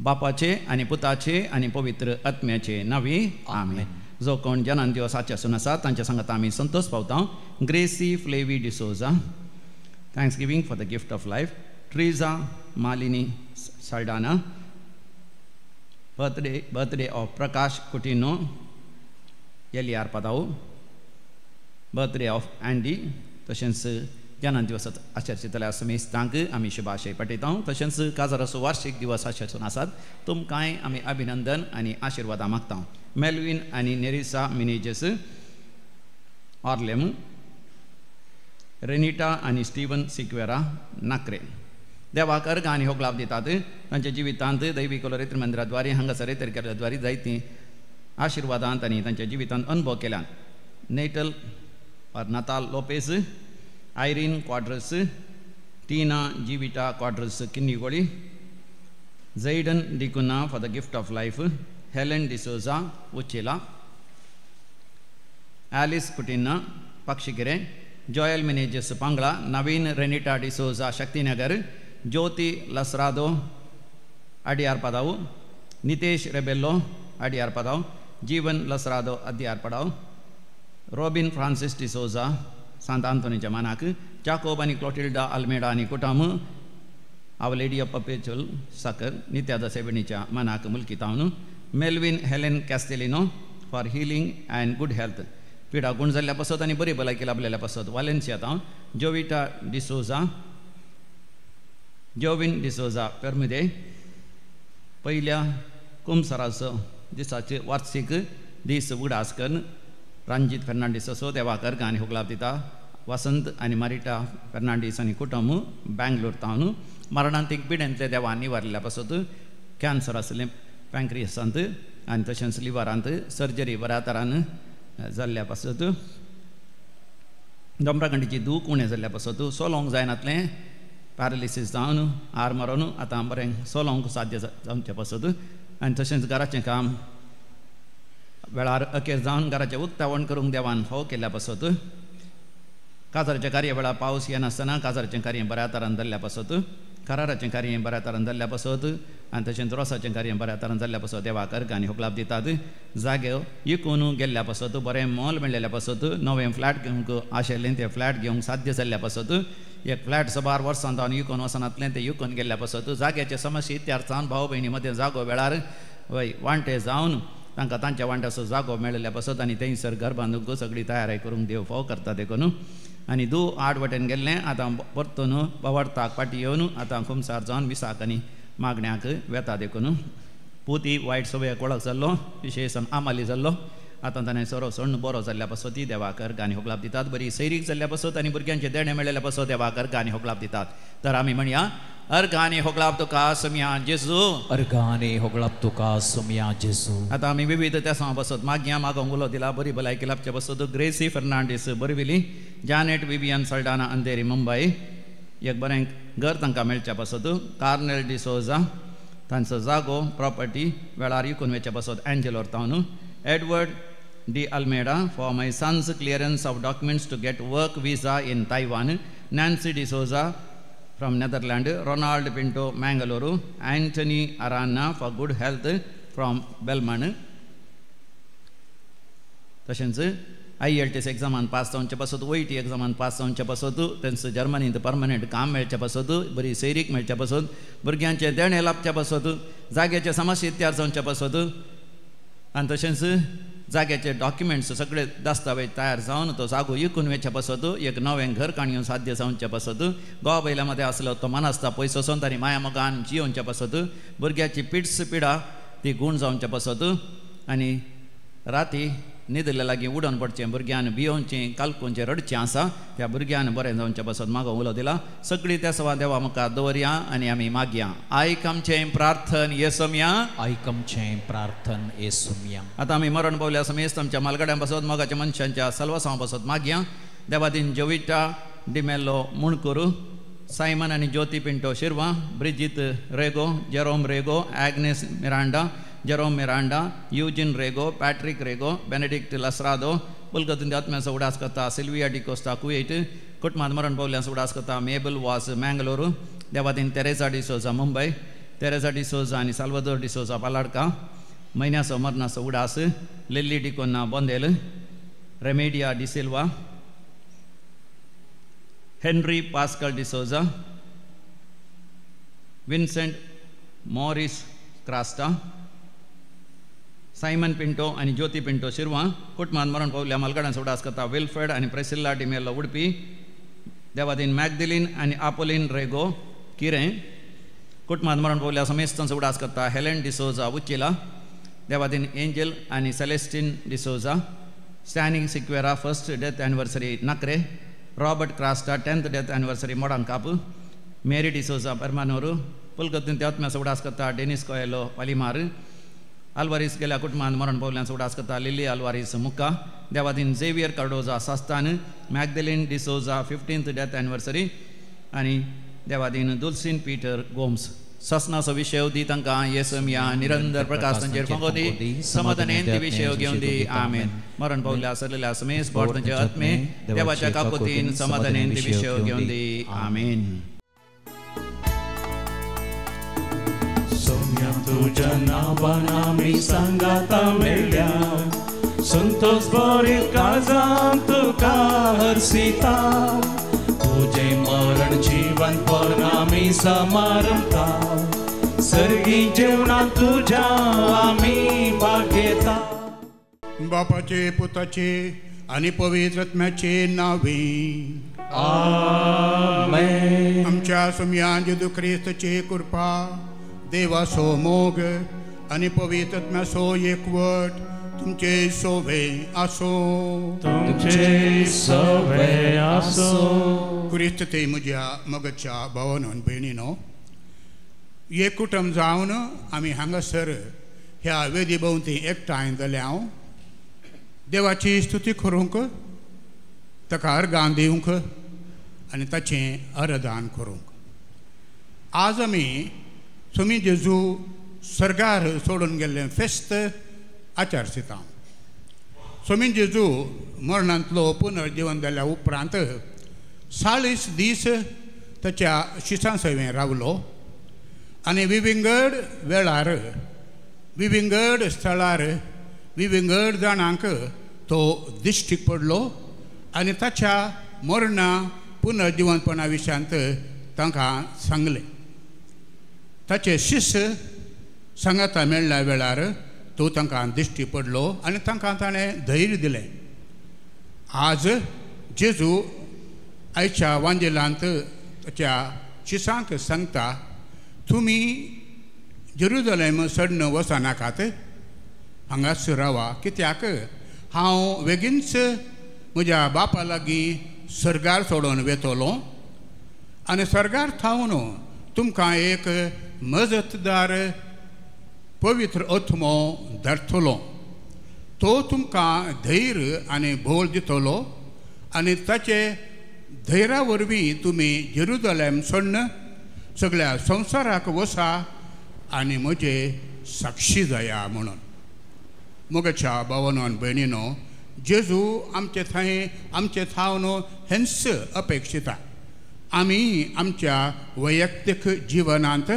बापाचे आणि पुताचे आणि पवित्र आत्म्याचे नावी आमेन. जो कोण जनान दिवस आजच्यासून आसा तांच्या सांगात आमी संतोष पावता. Gracy Flavy D'Souza, thanks giving for the gift of life. Triza Malini Saldanha, birthday of Prakash Coutinho Adyar Padav, birthday of Andy. तशेंच जनान दिवस आचरचितल्या समेस्तांक आमी शुभाशय पाठयता. तशेंच काजाराचो वार्षिक दिवस आचरसून आसात. तुमकांय आमी अभिनंदन आनी आशिर्वादा मागता. मेल्विन आनी नेरिसा मिनेजेस ऑर्लेम, रेनिटा आनी स्टीवन सिक्वेरा नाक्रे. देवाक अर्घ आनी होग लाभ दितात. तांच्या जिवितांत दैवी कोलरित्र मंदिराद्वारे हांगासर केल्ल्याद्वारे जायतीं आशिर्वादांत आनी तांच्या जिवितांत अनुभव केल्यात. नेटल और Natal Lopes, Irene Quadros, Tina Jeevita Quadros Kinnigoli, Jaden D'Cunha for the gift of life, Helen D'Souza Uchila, Alice Cutinha Pakshikere, Joel Menezes Pangala, Naveen Renita D'Souza Shaktinagar, Jyoti Lasrado Adyar Padav, Nitesh Rebello Adyar Padav, Jeevan Lasrado Adyar Padav, Robin Francis D'Souza सांत आंतोनीच्या मानाक, जाकोब आनी क्लोटिल्डा अल्मेडा आनी कुटाम Our Lady of Perpetual Succour नित्यादा सेवणीच्या मानाक मुल्कितावन, Melvin Helen Castelino for healing and good health, पिडा गुण जाल्ल्या पासत आनी बरी भलायकी लाभलेल्या पासत वालेन्सियात, जोविटा डिसोजा, जोविन डिसोजा पेर्मुदे, पहिल्या कुमसराचो दिसाचे वार्षिक दीस उगडास करून रांजीत फेर्नांडीस असो देवाक अर्घ आनी होग लाभ दिता. वसंत आनी मारिटा फेर्नांडीस आनी कुटुंब बँगलोर तावन मरणांतीक पिड्यांतले देवान निवारल्या पासत कॅन्सर आसलें पँक्रियसांत आनी तशेंच लिव्हरांत सर्जरी बऱ्या तरान जाल्ल्या पासत दोंबराखंडीची दूख उणें जाल्ल्या पासत सोलोंक जायनातलें पॅरालिसीस जावन आर मारून आतां बरें सोलोंक साध्य जावचे पासत आनी तशेंच घराचें काम वेळार अखेर जावन घराचें उक्तावण करूंक देवान फाव केल्ल्या पासत काजाराच्या कार्यावेळा पावस येनासतना काजाराचें कार्य बऱ्या तरान जाल्ल्या पासत कराराचें कार्य बऱ्या तरान जाल्ल्या पासत आनी तशेंच रोसाचें कार्य बऱ्या तरान जाल्ल्या पासत देवाक अर्घ आनी होग लाभ दितात. जागे विकून गेल्ल्या पासत बरें मोल मेळ्ळेल्या पासत नवें फ्लॅट घेवंक आशिल्लें तें फ्लॅट घेवंक साध्य जाल्ल्या पासत एक फ्लॅट 12 वर्सां जावन विकून वचनातलें तें विकून गेल्ल्या पासत जाग्याचे समस्या इत्यार्थान भाव भयणी मदें जागो वेळार वांटे जावन तांकां तांच्या वांट्याचो जागो मेळिल्ल्या पासत आनी थंयसर घर बांदूंक सगळी तयारी करूंक देव फाव करता देखून आनी आड वटेन गेल्लें आतां परतून पवारताक फाटीं येवन आतां खुमसार जावन विसाक आनी मागण्याक वेता देखून पुती वायट सवयाक वळख जाल्लो विशेश आमाली जाल्लो आतां ताणें सोरो सोडून बरो जाल्ल्या पासत देवाक अर्घ आनी होग लाभ दितात. बरी सैरीक जाल्ल्या पासत आनी भुरग्यांचे देणे मेळिल्ल्या पासत देवाक अर्घ आनी होग लाभ दितात. तर आमी म्हणया अर्घ आनी होग लाभ तुका सुमया जेजू, अर्घ आनी होग लाभ तुका सुमया जेजू. आतां आमी विविध त्या पासत मागया मागोंक उलो दिला बरी भलायकी लाभच्या पासत ग्रेसी फर्नांडीस बरविली, जॅनेट विवियन सल्डाना अंधेरी मुंबई एक बरें घर तांकां मेळच्या पासत, कार्नेल डिसोजा तांचो जागो प्रॉपर्टी वेळार विकून वेच्या पासत एंजलोर तावन, Edward de Almeida for my sons clearance of documents to get work visa in Taiwan, Nancy D'Souza from Netherland, Ronald Pinto Mangaluru, Antony Aranha for good health from Belman. तशेंच IELTS एग्जामान पास जावचे पासत OET एग्जामान पास जावचे पासत तेंच जर्मनींत परमनंट काम मेळच्या पासत बरी सैरीक मेळच्या पासत भुरग्यांचे देणे लाभच्या पासत जाग्याचे समस्या इत्यार जावचे पासत आनी तशेंच जाग्याचे डॉक्युमेंट्स सगळे दस्तावेज तयार जावन तो जागो विकून वेच्या पासत एक नवें घर काणयो साध्य जावचे पासत गोवा बैल्या मध्ये असलो तो मनासता पयसो सोंत आनी माया मोगान जियोवचे पासत भुरग्याची पिडा ती गुण जावचे पासत आनी राती न्हिदले लागीं उडोवन पडचें भुरग्यान भियोवचें कालकोनचें रडचें आसा त्या भुरग्यान बरें जावचें पासत मागो उलो दिला. सगळीं त्या सवा देवा मुखार दवरया आनी आमी मागया. आयक आमचें प्रार्थन येसुम्या, आयक आमचें प्रार्थन येसुम्या. आतां आमी मरण पावल्या समेस्त आमच्या मालगड्यां पासत मोगाच्या मनशांच्या सलवासां पासत मागया. देवादीन जोविटा डिमेल्लो मुणकूर, सायमन आनी ज्योती पिंटो शिरवा, ब्रिजित रेगो, Jerome Rego, ॲग्नेस Miranda, Jerome Miranda, Eugene Rego, Patrick Rego, Benedict Lasrado, Bulgatin Atmas Udaskata, Silvia Di Costa Kuwait, Kutman Maran Paulians Udaskata, Mabel was Mangalore, Devadin Teresa Di Souza Mumbai, Teresa Di Souza and Salvador Di Souza Palarca, Minas Omarna Udas, Lily Di Cona Bondel, Remedia Di Silva, Henry Pascal Di Souza, Vincent Morris Crasta, Simon Pinto and Jyoti Pinto Shirva, Kutman Maran Paulia Malgadan Sudaskata, Wilfred and Priscilla Dimela Woodpi, Devadin Magdalene and Apolline Rego, Kiren, Kutman Maran Paulia Samestan Sudaskata, Helen Di Souza Uchila, Devadin Angel and Celestine Di Souza, Standing Sequera first death anniversary Nakre, Robert Crasta 10th death anniversary Modern Couple, Mary Di Souza Permanuru, Pulgatin Teatma Sudaskata, Dennis Coelho Palimar, Alvarez Gela Kutman Maran Paulian Sudaskata, Lily Alvarez Muka, Devadin Xavier Cardoza Sastan, Magdalene Di Souza 15th death anniversary, and Devadin Dulcin Peter Gomes. Sasna Savishev Ditanka, Yesumia, Nirandar Prakas and Jerfangodi, Samadhanenti Vishev Gyondi, Amen. Maran Paula Salila Samis, Bordan Jatme, Devachakaputin, Samadhanenti Vishev Gyondi, Amen. तुझ्या नावाना मी सांगाता मेल्या संतोष भरीत काळजांत तुका हरसिता तुझे मरण जीवनपणा मी समारंभता सर्गी जेवणात तुझ्या आम्ही भाग घेता बापाचे पुताचे आणि पवित्र आत्म्याचे नावे आमेन. आमच्या सुमयान जेजू ख्रिस्ताची कृपा देवासो मोग आणि पवित्र आत्म्यासो एकवट तुमचे सोवे आसो ख्रिस्त ते म्हज्या मगच्या भावांनो आनी भयणींनो एक कुटुंब जावन आमी हांगासर ह्या वेदी भोंवती एकठांय जाल्या देवाची स्तुती करूंक ताका अर्गां दिवंक आनी ताचें अरदान करूंक आज आमी स्वामी जेजू सर्गार सोडून गेल्ले फेस्त आचारसिता स्वामी जेजू मरणांतलो पुनर्जीवन जाल्या उपरांत 40 दीस ताच्या शिसां सेवेन रावलो आनी विविंगड वेळार विविंगड स्थळार विविंगड जाणांक तो दिश्टीक पडलो आनी ताच्या मरणा पुनर्जीवनपणा विशयांत तांकां सांगलें ताचे शिष्य सांगाता मेळ्ळ्या वेळार तो तांकां दिश्टी पडलो आनी तांकां ताणें धैर्य दिलें आज जेजू आयच्या वांजेलांत ताच्या शिसांक सांगता तुमी जेरुजलेम सडन वचनाकात हांगाच रावा कित्याक हांव बेगीनच म्हज्या बापा लागीं सर्गार सोडून वेतलो आनी सर्गार थावन तुमकां एक मजतदार पवित्र आत्मो धाडटलो तो तुमकां धैर्य आनी भोल दितलो आनी ताचे धैर्या वरवीं तुमी जेरुजलेम सोडन सगळ्या संवसाराक वसा आनी म्हजे साक्षी जाया म्हणून मोगाच्या भावांनो आनी भयणींनो जेजू आमचे थंय आमचे थावन हेंच अपेक्षिता आमी आमच्या वैयक्तीक जिवनांत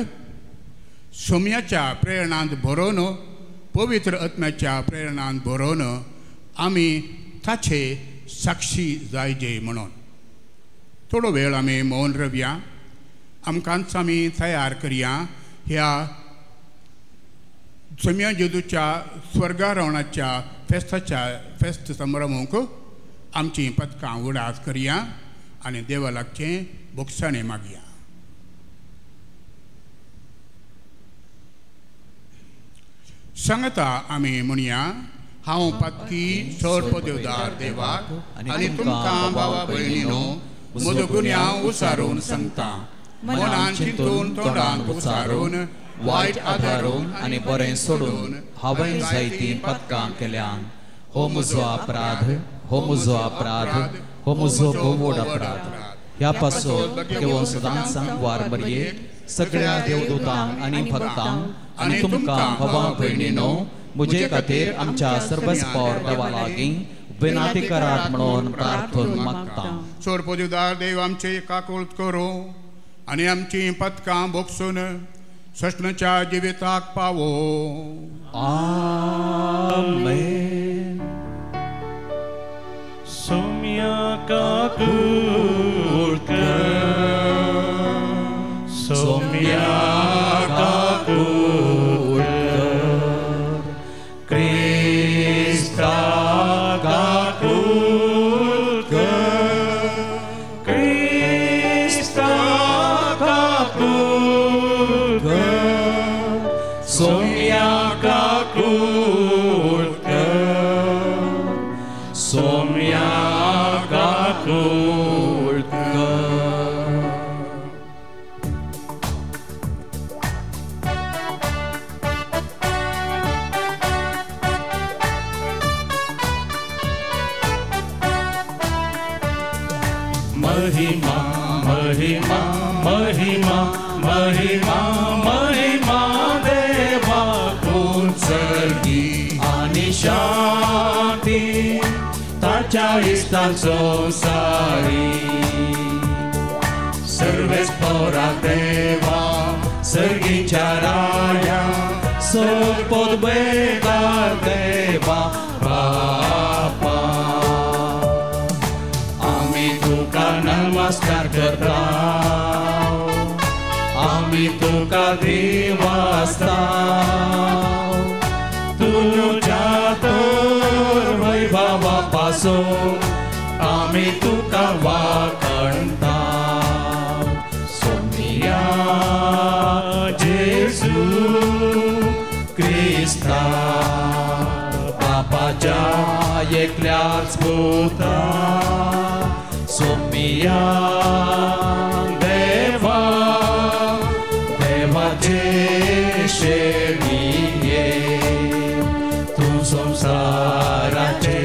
सोम्याच्या प्रेरणांत भरोवन पवित्र आत्म्याच्या प्रेरणांत भरोवन आमी ताचे साक्षी जायजे म्हणून थोडो वेळ आमी मौन रावया आमकांच आमी तयार करया ह्या सोम्या जेजूच्या स्वर्गारोहणाच्या फेस्त समारंभाक आमची पदकां उडास करया आनी देवा लागचें भोगसाणें मागया सांगता आमी म्हणया हांव पदकी चड पदवेदार देवाक आनी तुमकां भावा भयणींनो म्हजो गुन्यांव उसारून सांगता मनान चिंतून तोंडान उसारून वायट आदारून आनी बरें सोडून हांवें जायतीं पदकां केल्यान हो म्हजो अपराध हो म्हजो अपराध हो म्हजो भोवड अपराध ह्या पासोन घेवन सदांच वार बरयेक सगळ्या देवदूतांक आनी भक्तांक आनी तुमकां भावां भयणीनो म्हजे खातीर आमच्या सर्वस्पावर देवा लागीं विनाती करात म्हणून प्रार्थना मागता. सोरपोदिदार देव आमचे काकुळत करूं आनी आमची पथकां भोगसून सष्णच्या जिविताक पावो. आमेन. सौम्या काकुळत सौम्या काकुळत क्रिस्ता काकुळत क्रिस्ता काकुळत सौम्या काकुळत सौम्या काकुळत. महिमा महिमा महिमा महिमा महिमा देवा कुंचर्गी आणि शांती ताच्या इष्टांक संसारी सर्वेस पौरा देवा सर्गीच्या राया सोपद बेकार देवा बापा आम्ही तुका नमस्कार करता आम्ही तुका देवास्ता तुझ्या तर वैभवापासून आम्ही तुका वाकणता. सोमिया जेजू क्रिस्ता बापाच्या एकल्याच पुता सोमिया देवा देवाचे शेणिये तू संसाराचे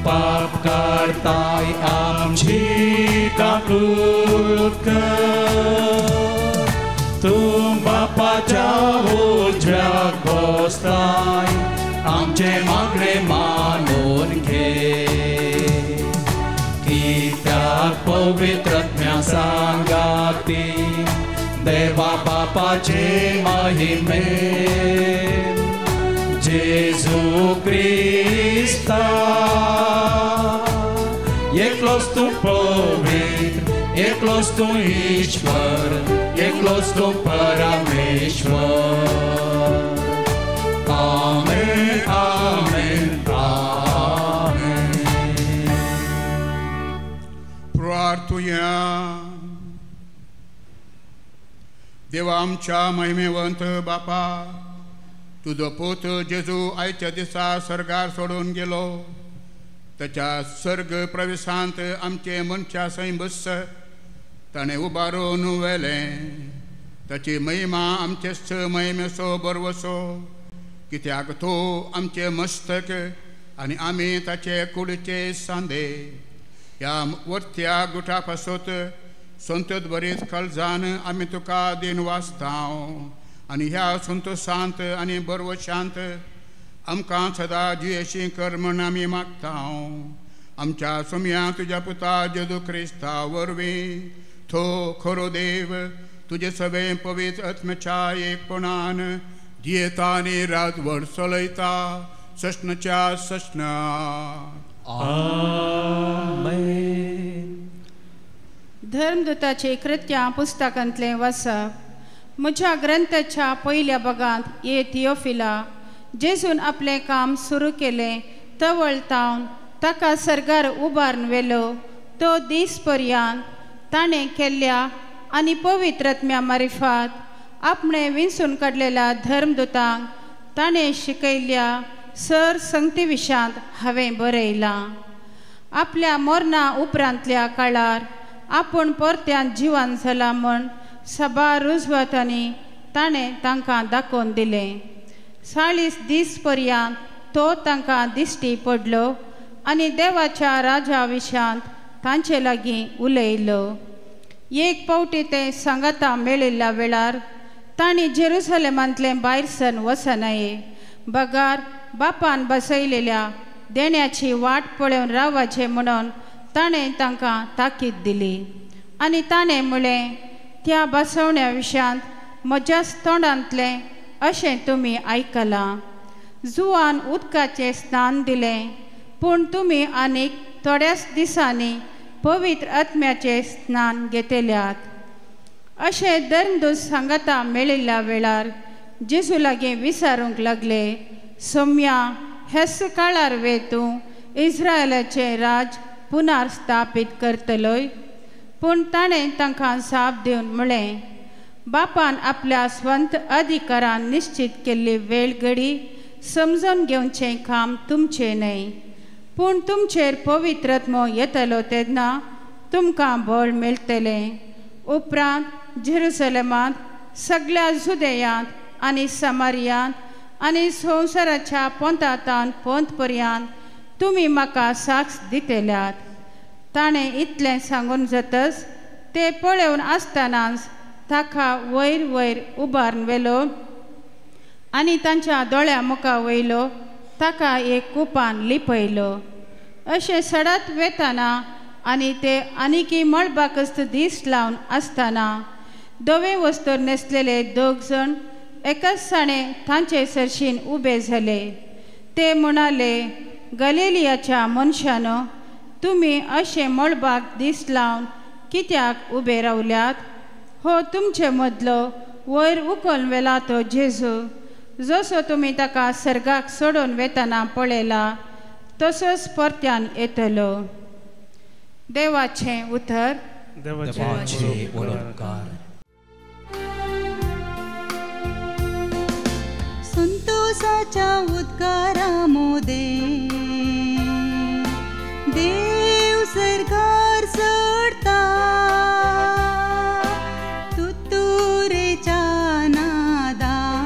पाप करताय आमची काकुळत कर. तू बापाच्या उजव्याक बसताय आमचे मागणे मानून घे. कित्याक पवित्रत्म्या सांगाती देवा बापाचे महिमेन जेजू क्रिस्ता एकलोच तू पवित्र एकलोच तू ईश्वर एकलोच तू परमेश्वर. आमेन आमेन आमेन. प्रार्थूया. देवा आमच्या महिमेवंत बापा तुझो पूत जेजू आयच्या दिसा सर्गार सोडून गेलो त्याच्या सर्ग प्रवेशांत आमचे मनशा सैं बस ताणें उबारून व्हेलें ताची महिमा आमचे महिमेसो बरवसो कित्याक तो आमचे मस्तक आनी आमी ताचे कुडीचे सांदे. ह्या वर्त्या गुठा पासत संतत बरीच काळजान आमी तुका दिन वाचतांव आनी ह्या संतोशांत आनी बरवशांत आमकां सदां जियेशी कर म्हण आमी मागतांव. आमच्या सोम्या तुज्या पुता जेजू क्रिस्ता वरवीं तो खरो देव तुजे सवे पवित्र आत्म्याच्या एकपणान जियेता आनी रातभर चलयता सष्णच्या सष्णात. आमेन. धर्मदूताचे कृत्यां पुस्तकांतलें वाचप. म्हज्या ग्रंथाच्या पयल्या भागांत ये थियोफिला जेजून आपलें काम सुरू केलें तवळतावन ताका सर्गार उबारून व्हेलो तो दीस पर्यंत ताणें केल्ल्या आनी पवित्रत्म्या मारिफात आपणे विंचून काडलेल्या धर्मदूतांक ताणें शिकयल्ल्या सर संगती विशांत हांवें बरयलां. आपल्या मरणा उपरांतल्या काळार आपूण परत्यान जिवान जाला म्हण सभा रुजवतांनी ताणें तांकां दाखोवन दिलें. 40 दीस पर्यंत तो तांकां दिश्टी पडलो आनी देवाच्या राजा विशांत तांचे लागीं उलयलो. एक पावटी ते सांगाता मेळिल्ल्या वेळार तांणी जेरुसलेमांतले भायर सन वचनाये बगार बापान बसयलेल्या देण्याची वाट पळोवन रावचे म्हणून ताणें तांकां ताकीद दिली. आनी ताणें म्हळें, त्या बसवण्या विशयांत म्हज्याच तोंडांतलें अशें तुमी आयकलां. जुवान उदकाचें स्नान दिलें, पूण तुमी आनीक थोड्याच दिसांनी पवित्र आत्म्याचें स्नान घेतल्यात. अशें धर्मदूत सांगाता मेळिल्ल्या वेळार जेजू लागीं विचारूंक लागले, सोम्या, हेच काळार वे तूं इस्रायलाचें राज पुनार स्थापीत करतलोय? पूण ताणें तांकां जाप दिवन म्हळें, बापान आपल्या स्वंत अधिकारान निश्चित केल्ली वेळ घडी समजून घेवचें काम तुमचें न्हय, पूण तुमचेर पवित्र आत्मो येतलो तेन्ना तुमकां बळ मेळटलें. उपरांत जेरुसलेमांत, सगळ्या जुदेयांत आनी समारियांत आनी संवसाराच्या पोंतांतान पोंत पर्यंत तुमी म्हाका साक्ष दितल्यात. ताणें इतलें सांगून जातच ते पळोवन आसतनाच ताका वयर वयर उबारून व्हेलो आनी तांच्या दोळ्या मुखा वयलो ताका एक कुपान लिपयलो. अशें सडत वेताना आनी ते आनीकी मळबाकस्त दीस लावन आसतना धवे वस्तर न्हेसलेले 2 जण एकाच साणें तांचे सरशीन उबे जाले. ते म्हणाले, गलिलियाच्या मनशानो, तुमी अशें मळबाक दीस लावन कित्याक उबे रावल्यात? हो तुमचे मदलो वयर उखलून व्हेला तो जेजू, जसो तुमी ताका सर्गाक सोडून वेतना पळयला तसोच परत्यान येतलो. देवाचें उतर. देवाचे वळणकार. संतोषाच्या उद्गारामोदे देव सरकार सोडता, तुतुरेच्या नादान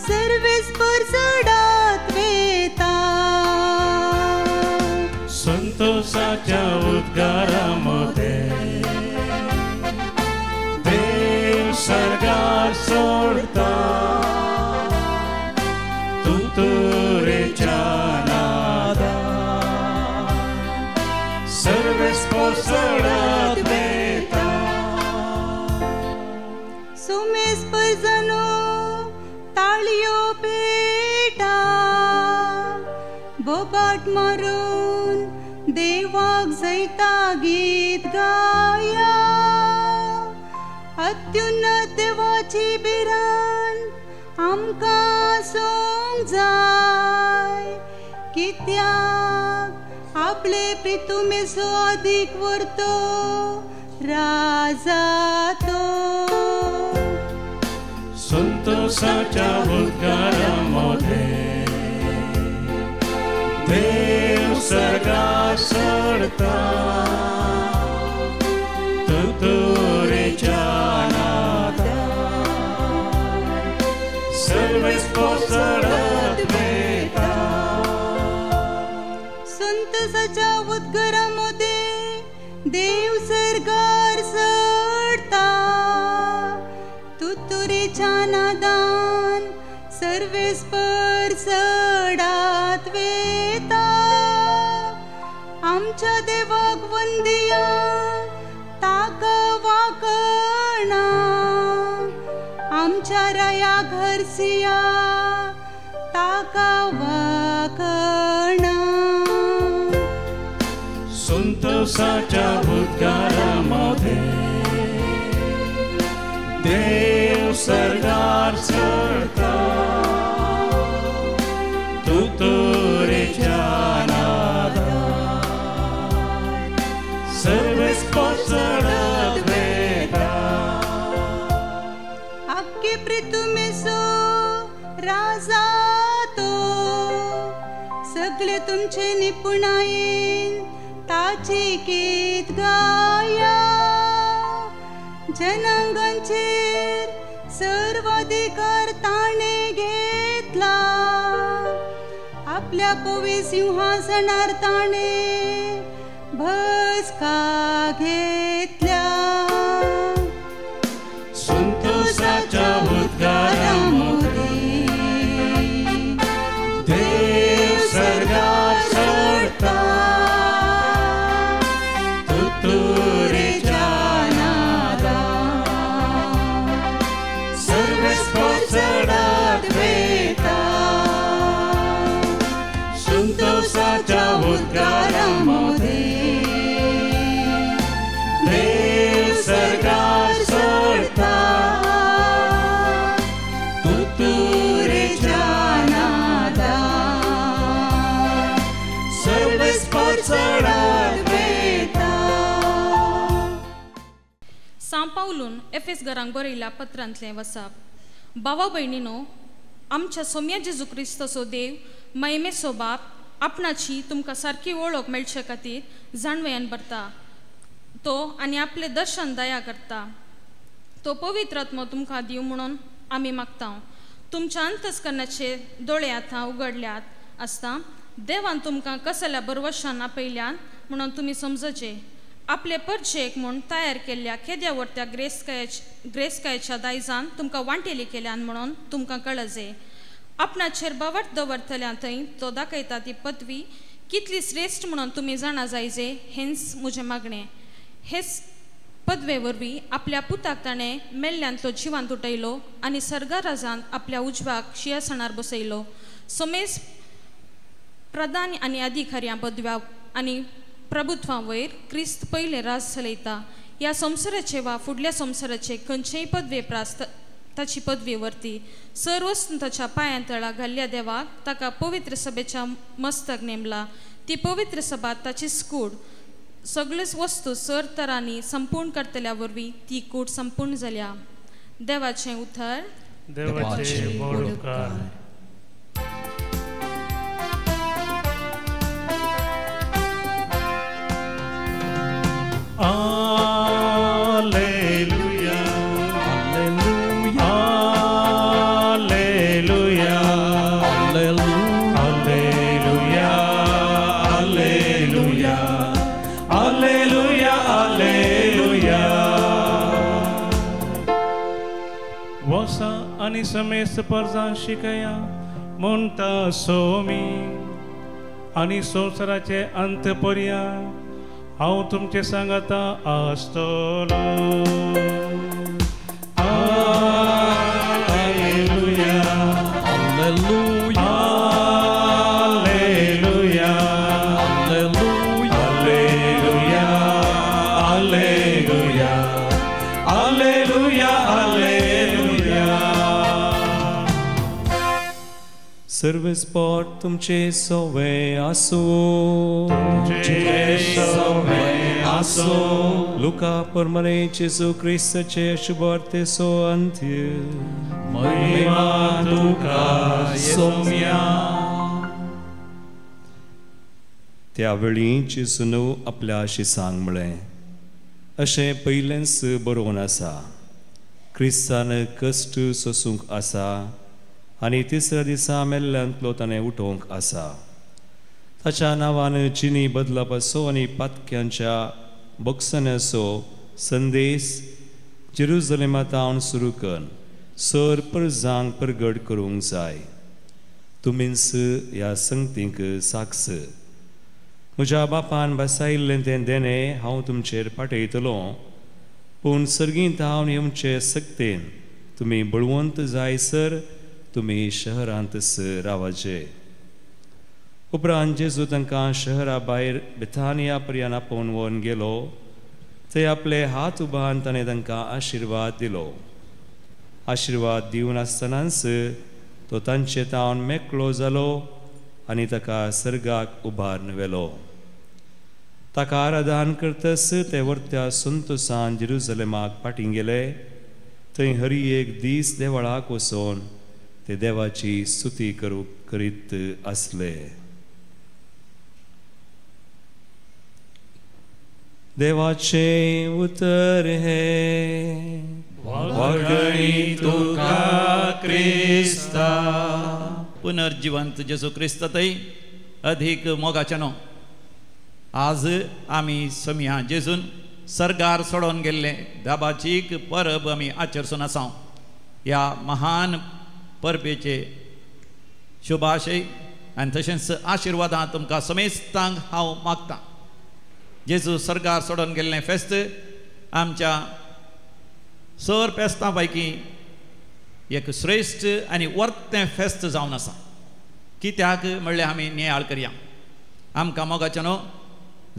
सर्वेस परसडात वेता. संतोषाच्या उद्गारामध्ये देव सरकार सोडता, तुतुरेच्या नादान सर्वेस परसडात वेता. सुमेस परजनो ताळयो पेटा, बोबाट मारून देवाक जैता गीत गाया. अत्युन्नत देवाची बिरान आमकां सोंग जाय, कित्याक आपले प्रितुमेचो अधिक वर्तो राजा तो. संतोषाच्या उद्गारामध्ये देव सरकार सोडता, तुतुरेच्या नादान सर्वेस परसडात वेता. संतोषाच्या उद्गारामध्ये देव सरकार सोडता, तुतुरेच्या नादान सर्वेस परसडात वेता. आमच्या देवाक वंदिया, ताका वाकणा, आमच्या राया घरसिया, ताका वाकणा. संतोषाच्या उद्गारामध्ये देव सरकार सोडता, तुतुरेच्या नादान सर्वेस परसडात वेता. आख्खे प्रितुमेचो राजा तो, सगळे तुमचे निपुणायेन ताची गीत गाया. जनांगांचेर सर्वाधिकार ताणे घेतला, आपल्या पवी सिंहासनार ताणे बसका घेतल्या संतोषाच्या उद्गारामध्ये देव सर्गात चढता तुतुरीच्या नादात सर्व चढत वेता संतोषाच्या उद्गारामध्ये देव सर्गात चढता तुतुरीच्या नादात सर्व चढत वेता. सांपावलून एफेस घरांक बरयल्या पत्रांतलें वचप. भावा भयणीनो, आमच्या सोम्या जेजू क्रिस्तचो देव महिमेचो बाप आपणाची तुमकां सारकी वळख मेळचे खातीर जाणवयान भरता. तो आनी आपले दर्शन दया करता. तो पवित्र आत्मो तुमकां दिव म्हणून आमी मागता. तुमच्या अंतस्करणाचे दोळे आतां उगडल्यात आसता देवान तुमकां कसल्या बरवशान आपयल्यान म्हणून तुमी समजचे. आपले परचेक म्हूण तयार केल्ल्या केद्या वर्त्या ग्रेस्कायेच्या दायजान तुमकां वांटेली केल्यान म्हणून तुमकां कळजे. आपणाचेर बावट दवरतल्या थंय तो दाखयता ती पदवी कितली श्रेश्ठ म्हणून तुमी जाणा जायजे हेंच म्हजें मागणें. हेच पदवे वरवीं आपल्या पुताक ताणें मेल्ल्यान तो जिवान तुटयलो आनी सर्गा राजान आपल्या उजवाक सिंहासनार बसयलो. सोमेस प्रधान आनी अधिकाऱ्यां पदव्या आनी प्रभुत्वां वयर क्रिस्त पयले राज चलयता. ह्या संवसाराचे वा फुडल्या संवसाराचे खंयचेय पदवे प्रास्त ताची पदवी व्हरती. सर वस्तून ताच्या पांयां तळा घाल्ल्या देवाक ताका पवित्र सभेच्या मस्तक नेमला. ती पवित्र सभा ताची कूड. सगळ्योच वस्तू सर तरांनी संपूर्ण करतल्या वरवीं ती कूड संपूर्ण जाल्या. देवाचें उतर. देवाचे व्हड उपकार. Alleluia, Alleluia, Alleluia, Alleluia, Alleluia, Alleluia, Alleluia. वसा आणि समेस्त परजा शिकया म्हणटा सोमी आणि संवसाराचे अंत पर्या हांव तुमचे सांगता आसतलो. Alleluia, Alleluia, Alleluia, Alleluia, Alleluia, Alleluia, Alleluia. सर्व स्पॉट तुमचे सोवे आसो. Luca परमने Gesù Cristo ce शुभवर्ते सो अंत्य महिमा तुका सोम्या. त्यावेळी जेजून आपल्या शिसांक म्हळें, अशें पयलेंच बरोवन आसा, क्रिस्तान कश्ट सोसूंक आसा आनी तिसऱ्या दिसा मेल्ल्यांतलो ताणें उठोवंक आसा. ताच्या नांवान चिनी बदलापाचो आनी पातक्यांच्या बॉक्सनाचो संदेश जेरुसलेमांतावन सुरू कर सर परजांक प्रगट करूंक जाय. तुमीच ह्या संगतींक साक्ष. म्हज्या बापान बसायिल्लें तें देणें हांव तुमचेर पाठयतलो, पूण सर्गींत हांव येवचे सक्तेन तुमी बळवंत जायसर तुमी शहरांतच रावाचे. उपरांत जेजू तांकां शहरा भायर बेथानिया पर्यंत आपोवन व्हरून गेलो. थंय आपले हात उबारून ताणें तांकां आशिर्वाद दिलो. आशिर्वाद दिवन आसतनाच तो तांचे तावन मेकळो जालो आनी ताका सर्गाक उबारून व्हेलो. ताका आराधन करतस ते वर्त्या संतोशान जेरुसलेमाक फाटीं गेले. थंय हरी एक दीस देवळाक वचोन ते देवाची स्तुती करीत आसले. देवाचे उतर हे वगळी तुका क्रिस्ता. पुनर्जिवंत जेजू क्रिस्त थंय अधीक मोगाचें न्हू. आज आमी समिया जेजून सर्गार सोडून गेल्ले दाबाचीक परब आमी आचरसून आसा. ह्या महान परबेचे शुभाशय आनी तशेंच आशिर्वादां तुमकां समेस्तांक हांव मागतां. जेजू सर्गार सोडून गेल्लें फेस्त आमच्या सर फेस्तां पैकी एक श्रेश्ठ आनी वर्तें फेस्त जावन आसा. कित्याक म्हणल्यार आमी नियाळ करया. आमकां मोगाचें न्हू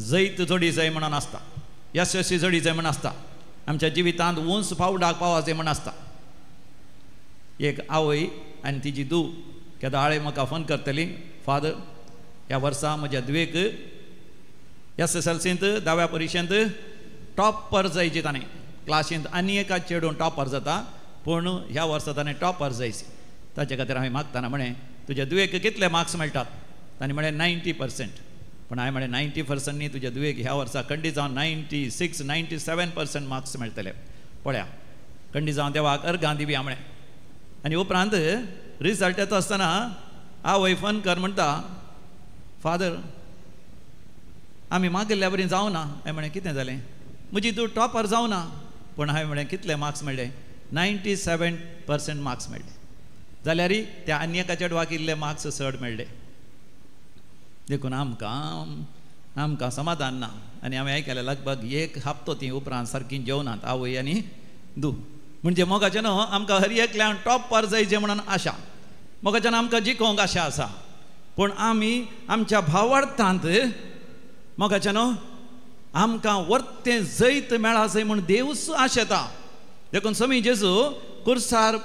जैत जोडी जाय म्हणून आसता, यशस्वी जोडी जाय म्हण आसता, आमच्या जिवितांत उंच फावडाक पावा जाय म्हण आसता. एक आवय आनी तिजी धूव केदाळे म्हाका फोन करतली, फादर ह्या वर्सा म्हज्या धुवेक SSLCंत 10व्या परिक्षेंत टॉपर जायची ताणें क्लासींत आनी एका चेडून टॉपर जाता पूण ह्या वर्सा ताणें टॉपर जायची. ताचे खातीर हांवें मागताना म्हळें तुज्या धुवेक कितले मार्क्स मेळटात? ताणें म्हळें 90%. पूण हांवें म्हळें 90% न्ही, तुज्या धुवेक ह्या वर्सा खंडी जावन 96-97% मार्क्स मेळटले. पळया खंडी जावन देवाक अर्गां दिवया म्हळें. आनी उपरांत रिजल्ट येता आसतना आवय फोन कर म्हणटा, फादर आमी मागिल्ल्या बरी जावना. हांवें म्हळें कितें जालें? म्हजी तूं टॉपर जावना. पूण हांवें म्हळें कितले मार्क्स मेळ्ळे? 97% मार्क्स मेळ्ळे. जाल्यार त्या आनी एका चेडवाक इल्ले मार्क्स चड मेळ्ळे. देखून आमकां समाधान ना. आनी हांवें आयकलें लगभग एक हप्तो ती उपरांत सारकी जेवनात आवय आनी धूव. म्हणजे मोगाचें न्हू आमकां हर एकल्यान टॉपर जायचें म्हणून आशा, मोगाच्यान आमकां जिखोवंक आशा आसा. पूण आमी आमच्या भावार्थांत मोगाचें न्हू आमकां वर्तें जैत मेळा जाय म्हूण देवूच आशेता. देखून समी जेजू कुर्सार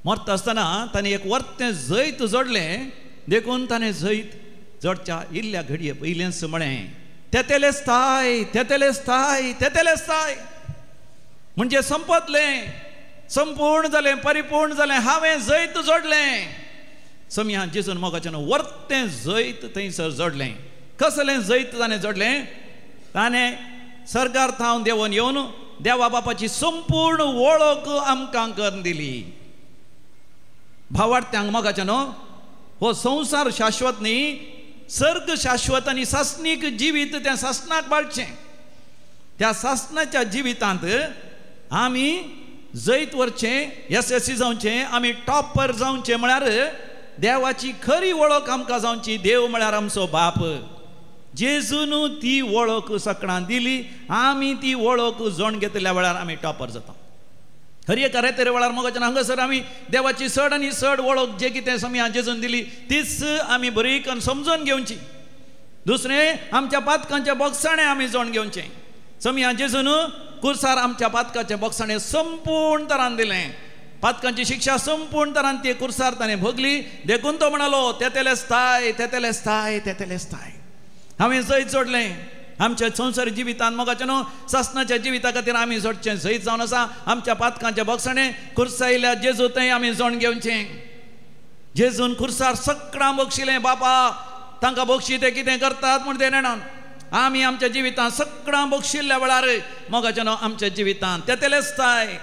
मरता आसतना ताणें एक वर्तें जैत जोडलें. देखून ताणें जैत जोडच्या इल्ल्या घडये पयलेंच म्हळें तेतेलेस्ताय तेतेलेस्ताय तेतेलेस्ताय. म्हणजे संपतलें, संपूर्ण जालें, परिपूर्ण जालें, हांवें जैत जोडलें. समिया जेजून मोगाचें वर्तें जैत थंयसर जोडलें. कसलें जैत ताणें जोडलें? ताणें सर्गार थावन देंवन येवन देवा बापाची संपूर्ण वळख आमकां करून दिली. भावार्थ्यांक मोगाचें न्हू हो संवसार शाश्वत न्ही, सर्ग शाश्वत आनी सासणीक जिवीत तें सासणाक बाळचें. त्या सासणाच्या जिवितांत आमी जैत व्हरचें, यशस्वी जावचें, आमी टॉपर जावचें. म्हळ्यार देवाची खरी वळख आमकां जावची. देव म्हळ्यार आमचो बाप. जेजून ती वळख सकाळां दिली. आमी ती वळख जोड घेतल्या वेळार आमी टॉपर जाता. हर एका रेतेर वेळार मोगाचें हांगासर आमी देवाची चड आनी चड वळख जे कितें समिया जेजून दिली तीच आमी बरी करून समजून घेवची. दुसरें आमच्या पातकांचे बोगसाणें आमी जोड घेवचें. समिया जेजून कुर्सार आमच्या पातकाचें बोगसाणें संपूर्ण तरान दिलें. पातकांची शिक्षा संपूर्ण तरान ती कुर्सार ताणें भोगली. देखून तो म्हणालो तेतेलेस्ताय तेतेलेस्ताय तेतेलेस्ताय. हांवें जैत जोडलें आमच्या संवसारी जिवितांत. मोगाचें न्हू सासणाच्या जिविता खातीर आमी जोडचें जैत जावन आसा. आमच्या पातकांचें बोगसाणें कुर्सायल्या जेजू थंय आमी जोड घेवचें. जेजून कुर्सार सगळां बक्षिलें. बापा तांकां बक्षी ते कितें करतात म्हूण ते नेणान आमी आमच्या जिवितांत सगळां बक्षिल्ल्या वेळार मोगाचें न्हू आमच्या जिवितांत तेतेलेस्ताय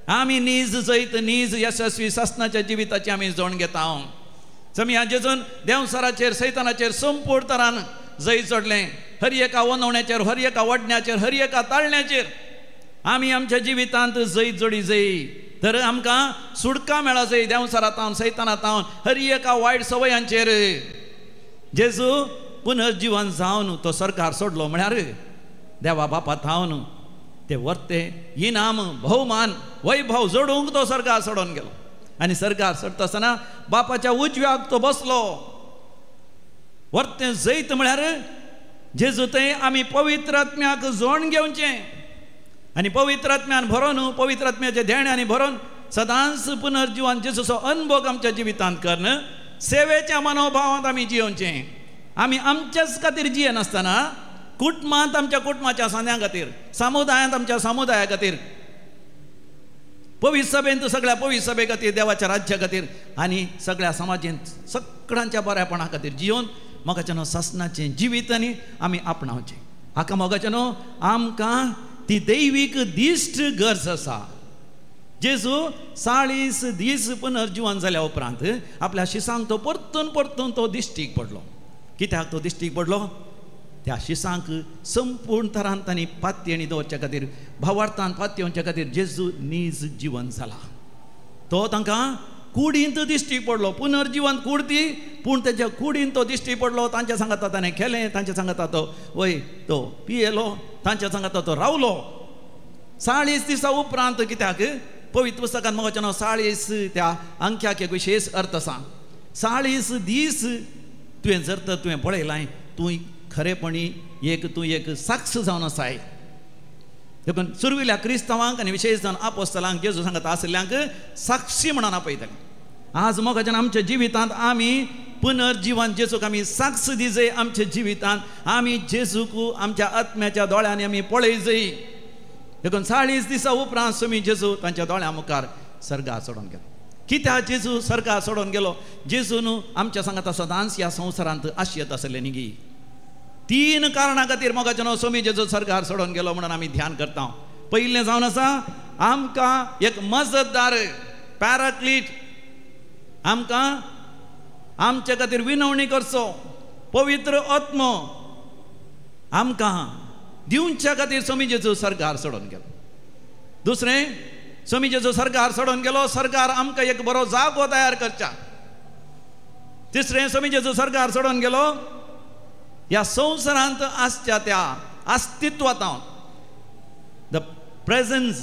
आमी नीज जैत नीज यशस्वी सासणाच्या जिविताची आमी जोड घेता. समिया जेजून देंवसाराचेर सैतानाचेर संपूर्ण तरान जैत जोडलें. हर एका वनवण्याचेर, हर एका वडण्याचेर, हर एका ताळण्याचेर आमी आमच्या जिवितांत जैत जोडी जाय. तर आमकां सुडका मेळा जाय देंवसारांतावन सैतानांतावन हर एका वायट सवयांचेर. जेजू पुनर्जीवन जावन तो सरकार सोडलो म्हळ्यार देवा बापा थावन ते वर्तें इनाम भोवमान वैभव जोडूंक तो सरकार सोडून गेलो. आनी सरकार सोडटा आसतना बापाच्या उजव्याक तो बसलो. वर्तें जैत म्हळ्यार जेजू थंय आमी पवित्र आत्म्याक जोड घेवचें. आनी पवित्र आत्म्यान भरोन पवित्र आत्म्याचे धेण्यानी भरोन सदांच पुनर्जीवन जेजूचो अनुभव आमच्या जिवितांत करन सेवेच्या मनोभावांत आमी जियोवचें. आमी आमच्याच खातीर जियेनासतना कुटुंबांत आमच्या कुटुंबाच्या सांद्यां खातीर, समुदायांत आमच्या समुदाया खातीर, पवित्र सभेंत सगळ्या पवित्र सभे खातीर, देवाच्या राज्या खातीर आनी सगळ्या समाजींत सगळ्यांच्या बऱ्यापणा खातीर जियोवन मोगाचें न्हू सासणाचें जिवीत आनी आमी आपणावचें. हाका मोगाचें न्हू आमकां ती दैवीक दिश्ट गरज आसा. जेजू 40 दीस पुनर्जीवन जाल्या उपरांत आपल्या शिसांक तो परतून परतून तो दिश्टीक पडलो. कित्याक तो दिश्टीक पडलो? त्या शिसांक संपूर्ण तरान तांणी पातयेणी दवरचे खातीर भावार्थान पातयेवचे खातीर जेजू नीज जिवन जाला. तो तांकां कुडींत दिश्टी पडलो, पुनर्जीवन कुडती, पूण तेच्या कुडींत तो दिश्टी पडलो. तांच्या सांगाता ताणें केलें, तांच्या सांगाता तो तो पियेलो, तांच्या सांगाता तो रावलो. 40 दिसां उपरांत कित्याक पवित्र पुस्तकांत मगाचें नांव 40 त्या अंक्याक एक विशेश अर्थ आसा. 40 दीस तुवें जर तर तुवें पळयलां, तूं खरेपणी तूं एक साक्ष जावन आसाय. देखून सुरविल्या क्रिस्तांवांक आनी विशेश जावन आपोस्तलांक जेजू सांगत आसल्यांक साक्षी म्हणून आपयतले. आज मोगाच्यान आमच्या जिवितांत आमी पुनर्जीवन जेजूक आमी साक्ष दिजय. आमच्या जिवितांत आमी जेजूक आमच्या आत्म्याच्या दोळ्यांनी आमी पळयजय. देखून 40 दिसां उपरांत स्वामी जेजू तांच्या दोळ्यां मुखार सर्गार सोडून गेलो. कित्याक जेजू सर्गार सोडून गेलो? जेजून आमच्या सांगाता सदांच ह्या संवसारांत आशयत आसले न्ही गी. 3 कारणां खातीर मोगाचें नांव स्वामी जेजू सर्गार सोडून गेलो म्हणून आमी ध्यान करता. पयलें जावन आसा आमकां एक मजतदार, पॅराक्लीट, आमकां आमचे खातीर विनवणी करचो पवित्र आत्मो आमकां दिवच्या खातीर स्वामी जेजू सर्गार सोडून गेलो. दुसरें, स्वामी जेजू सर्गार सोडून गेलो सर्गार आमकां एक बरो जागो तयार करच्या. तिसरें, स्वामी जेजू सर्गार सोडून गेलो ह्या संवसारांत आसच्या त्या अस्तित्वांत the presence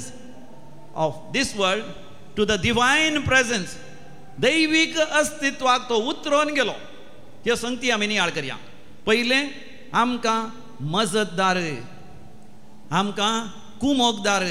of this world to the divine presence, दैवीक अस्तित्वाक तो उतरोन गेलो. ह्यो संगती आमी नियाळ करया. पयलें, आमकां मजतदार, आमकां कुमोगदार,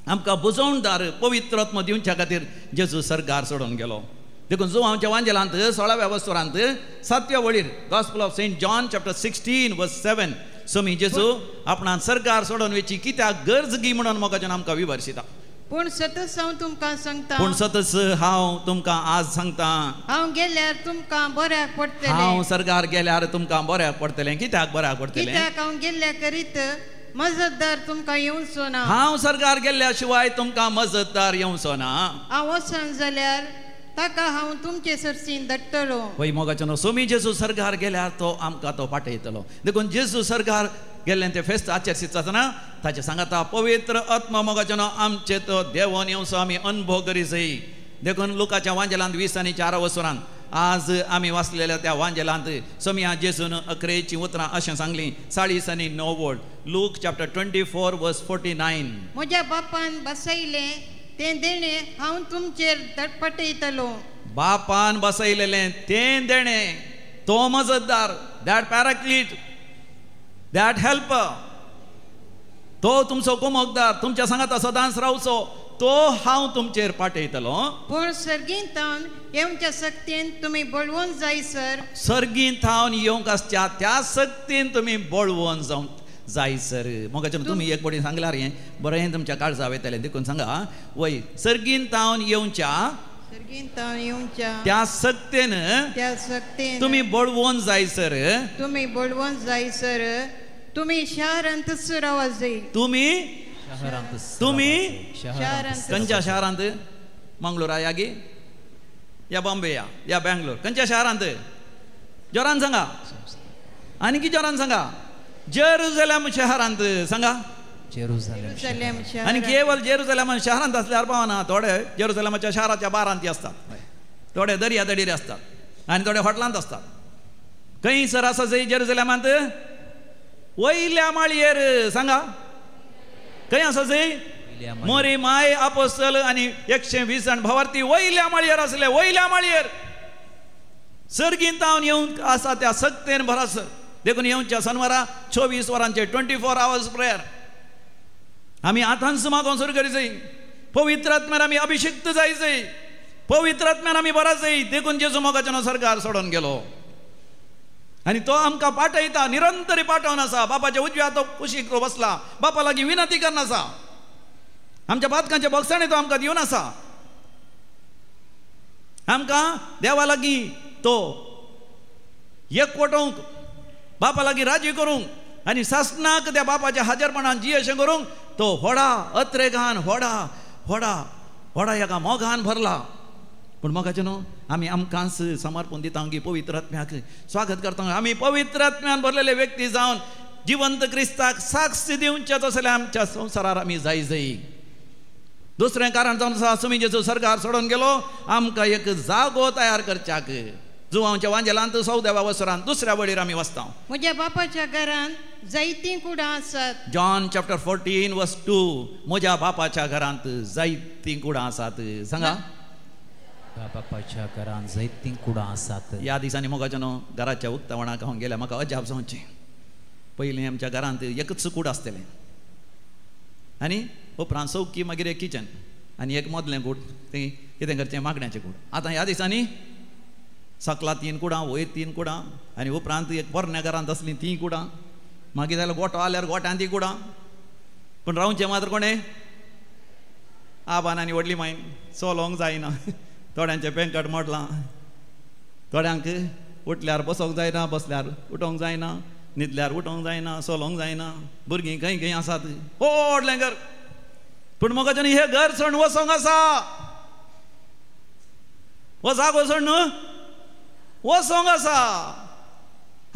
आमकां बुजवणदार पवित्र आत्मो दिवच्या खातीर जेजू सर्गार सोडून गेलो. देखून जो आमच्या वांजेलांत 16व्या वस्तुरांत 7व्या वळीर gospel of Saint John chapter 16 verse 7 स्वामी जेजू आपणान सर्गार सोडून वेची कित्याक गरजगी म्हणून मोगाच्यान आमकां विवरशिता. पूण सतत हांव तुमकां सांगता, पूण सतत हांव तुमकां आज सांगता, हांव गेल्यार तुमकां बऱ्याक पडटलें. हांव सर्गार गेल्यार तुमकां बऱ्याक पडटलें. कित्याक बऱ्याक पडटलें? कित्याक हांव गेल्ल्या करीत मजतदार तुमकां येवचो ना. हांव सर्गार गेल्ल्या शिवाय तुमकां मजतदार येवचो ना. हांव वचन जाल्यार ताका हांव तुमचे सर्सीन धाडटलो. पळय मोगाचें स्वामी जेजू सर्गार गेल्यार तो आमकां तो पाठयतलो. देखून जेजू सर्गार गेल्ले ते फेस्त आचर्शीत आसतना ताचे सांगता पवित्र आत्मा मोगाचें आमचे तो देवोन येवचो आमी अनुभव करीसय. देखून लुकाच्या वांजेलांत 20 आनी 4 वसुरांत आज आमी वाचलेल्या त्या वांजेलांत स्वामी जेजून 11 उतरां अशें सांगलीं 40 आनी 9 वोल्ट. लूक चॅप्टर 24 वर्स 49. म्हज्या बापान बसयलें तें देणें हांव तुमचेर पाठयतलो. बापान बसयलेलें तें देणें, तो मजतदार, दॅट पॅराक्लीट, दॅट हेल्पर, तो तुमचो कुमोगदार, तुमच्या सांगाता सदांच रावचो, तो हांव तुमचेर पाठयतलो. पूण सर्गींत हांव येवच्या सक्तीन तुमी बळवून जायसर, सर्गींत हांव येवंक आसच्या त्या सक्तीन तुमी बळवून जावंक जायसर. मोगाचें तुमी एक बडी सांगल्यार हें बरें तुमच्या काळजा वयतलें. देखून सांगा वय सर्गींत हांव येवच्या त्या सक्तीन तुमी बळवून जायसर, तुमी बळवून जायसर तुमी शारांत रावा जाय. तुमी शारांत खंयच्या शारांत? मंगळुरा या गे, या बॉम्बे या बँगलोर, खंयच्या शारांत? जोरान सांगा. आनी की जोरान सांगा? जेरुसलेम शहरांत सांगा. जेरुसलेम शहर. आनी केवळ जेरुसलेम शहरांत असल्यार पावना. थोडे जेरुसलेमाच्या शहराच्या बारांती असतात, थोडे दर्या दडीर असतात आनी थोडे हॉटलांत असतात. खंयसर आसा जंय जेरुसलेमांत? वयल्या माळयेर सांगा. खंय आसा जंय? मोरी माय आपोस्तल आनी 120 जाण भावार्थी वयल्या माळयेर आसले. वयल्या माळयेर सर्गींत हांव येवंक आसा त्या सक्तेन भरासर. देखून येवच्या शनवारा 24 वरांचे 24 hours प्रेयर आमी आतांच मागोवन सुरू करीत. पवित्र आत्म्यान आमी अभिषिक्त जायचय, पवित्र आत्म्यान आमी बराचय. देखून जेजू मोगाचें सर्गार सोडून गेलो आनी तो आमकां पाठयता, निरंतरी पाठोवन आसा. बापाच्या उजव्या तो कुशीक बसला, बापा लागीं विनंती करन आसा. आमच्या पातकांचे बगसाणे तो आमकां दिवन आसा. आमकां देवा लागीं तो एकवटूंक, बापा लागीं राजी करूंक आनी सासणाक त्या बापाच्या हाजरपणान जी अशें करूंक तो व्हडा अत्रेगान व्हडा व्हडा व्हडा एका मोगान भरला. पूण मोगाचें न्हू आमी आमकांच समर्पण दिता की पवित्र आत्म्याक स्वागत करता आमी पवित्र आत्म्यान भरलेले व्यक्ती जावन जिवंत क्रिस्ताक साक्ष दिवचे तसले आमच्या संवसारार आमी जाय दुसरें कारण जावन आसा सुमी जेजू सरकार सोडून गेलो आमकां एक जागो तयार करच्याक जुवांच्या वांजेलांत 14व्या वर्सांत दुसऱ्या वळीर आमी वचता म्हज्या बापाच्या घरांत जायतीं कुडां आसात जॉन चॅप्टर 14 वर्स 2 म्हज्या बापाच्या घरांत जायतीं कुडां आसात सांगा बापाच्या घरांत जायतीं कुडां आसात ह्या दिसांनी मोगाच्या न्हू घराच्या उक्तावणाक हांव गेल्या म्हाका अजाप जावचें पयलीं आमच्या घरांत एकच कूड आसतलें आनी उपरांत चौकी मागीर एक किचन आनी एक मदलें कूड तें कितें करचें मागण्याचें कूड आतां ह्या दिसांनी सकला 3 कुडां वयर 3 कुडां आनी उपरांत एक पोरण्या घरांत आसलीं 3 कुडां मागीर जाल्यार गोठो आल्यार गोठ्यान 3 कुडां पूण रावचें मात्र कोणें आबान आनी व्हडली मायन चलोंक जायना थोड्यांचें पेंकट मोडलां थोड्यांक उठल्यार बसोंक जायना बसल्यार उठोंक जायना न्हिदल्यार उठोंक जायना चलोंक जायना भुरगीं खंय खंय आसात व्हडलें घर पूण म्हाका हे घर सोडून वचोंक आसा हो जागो सोडून वचोंक आसा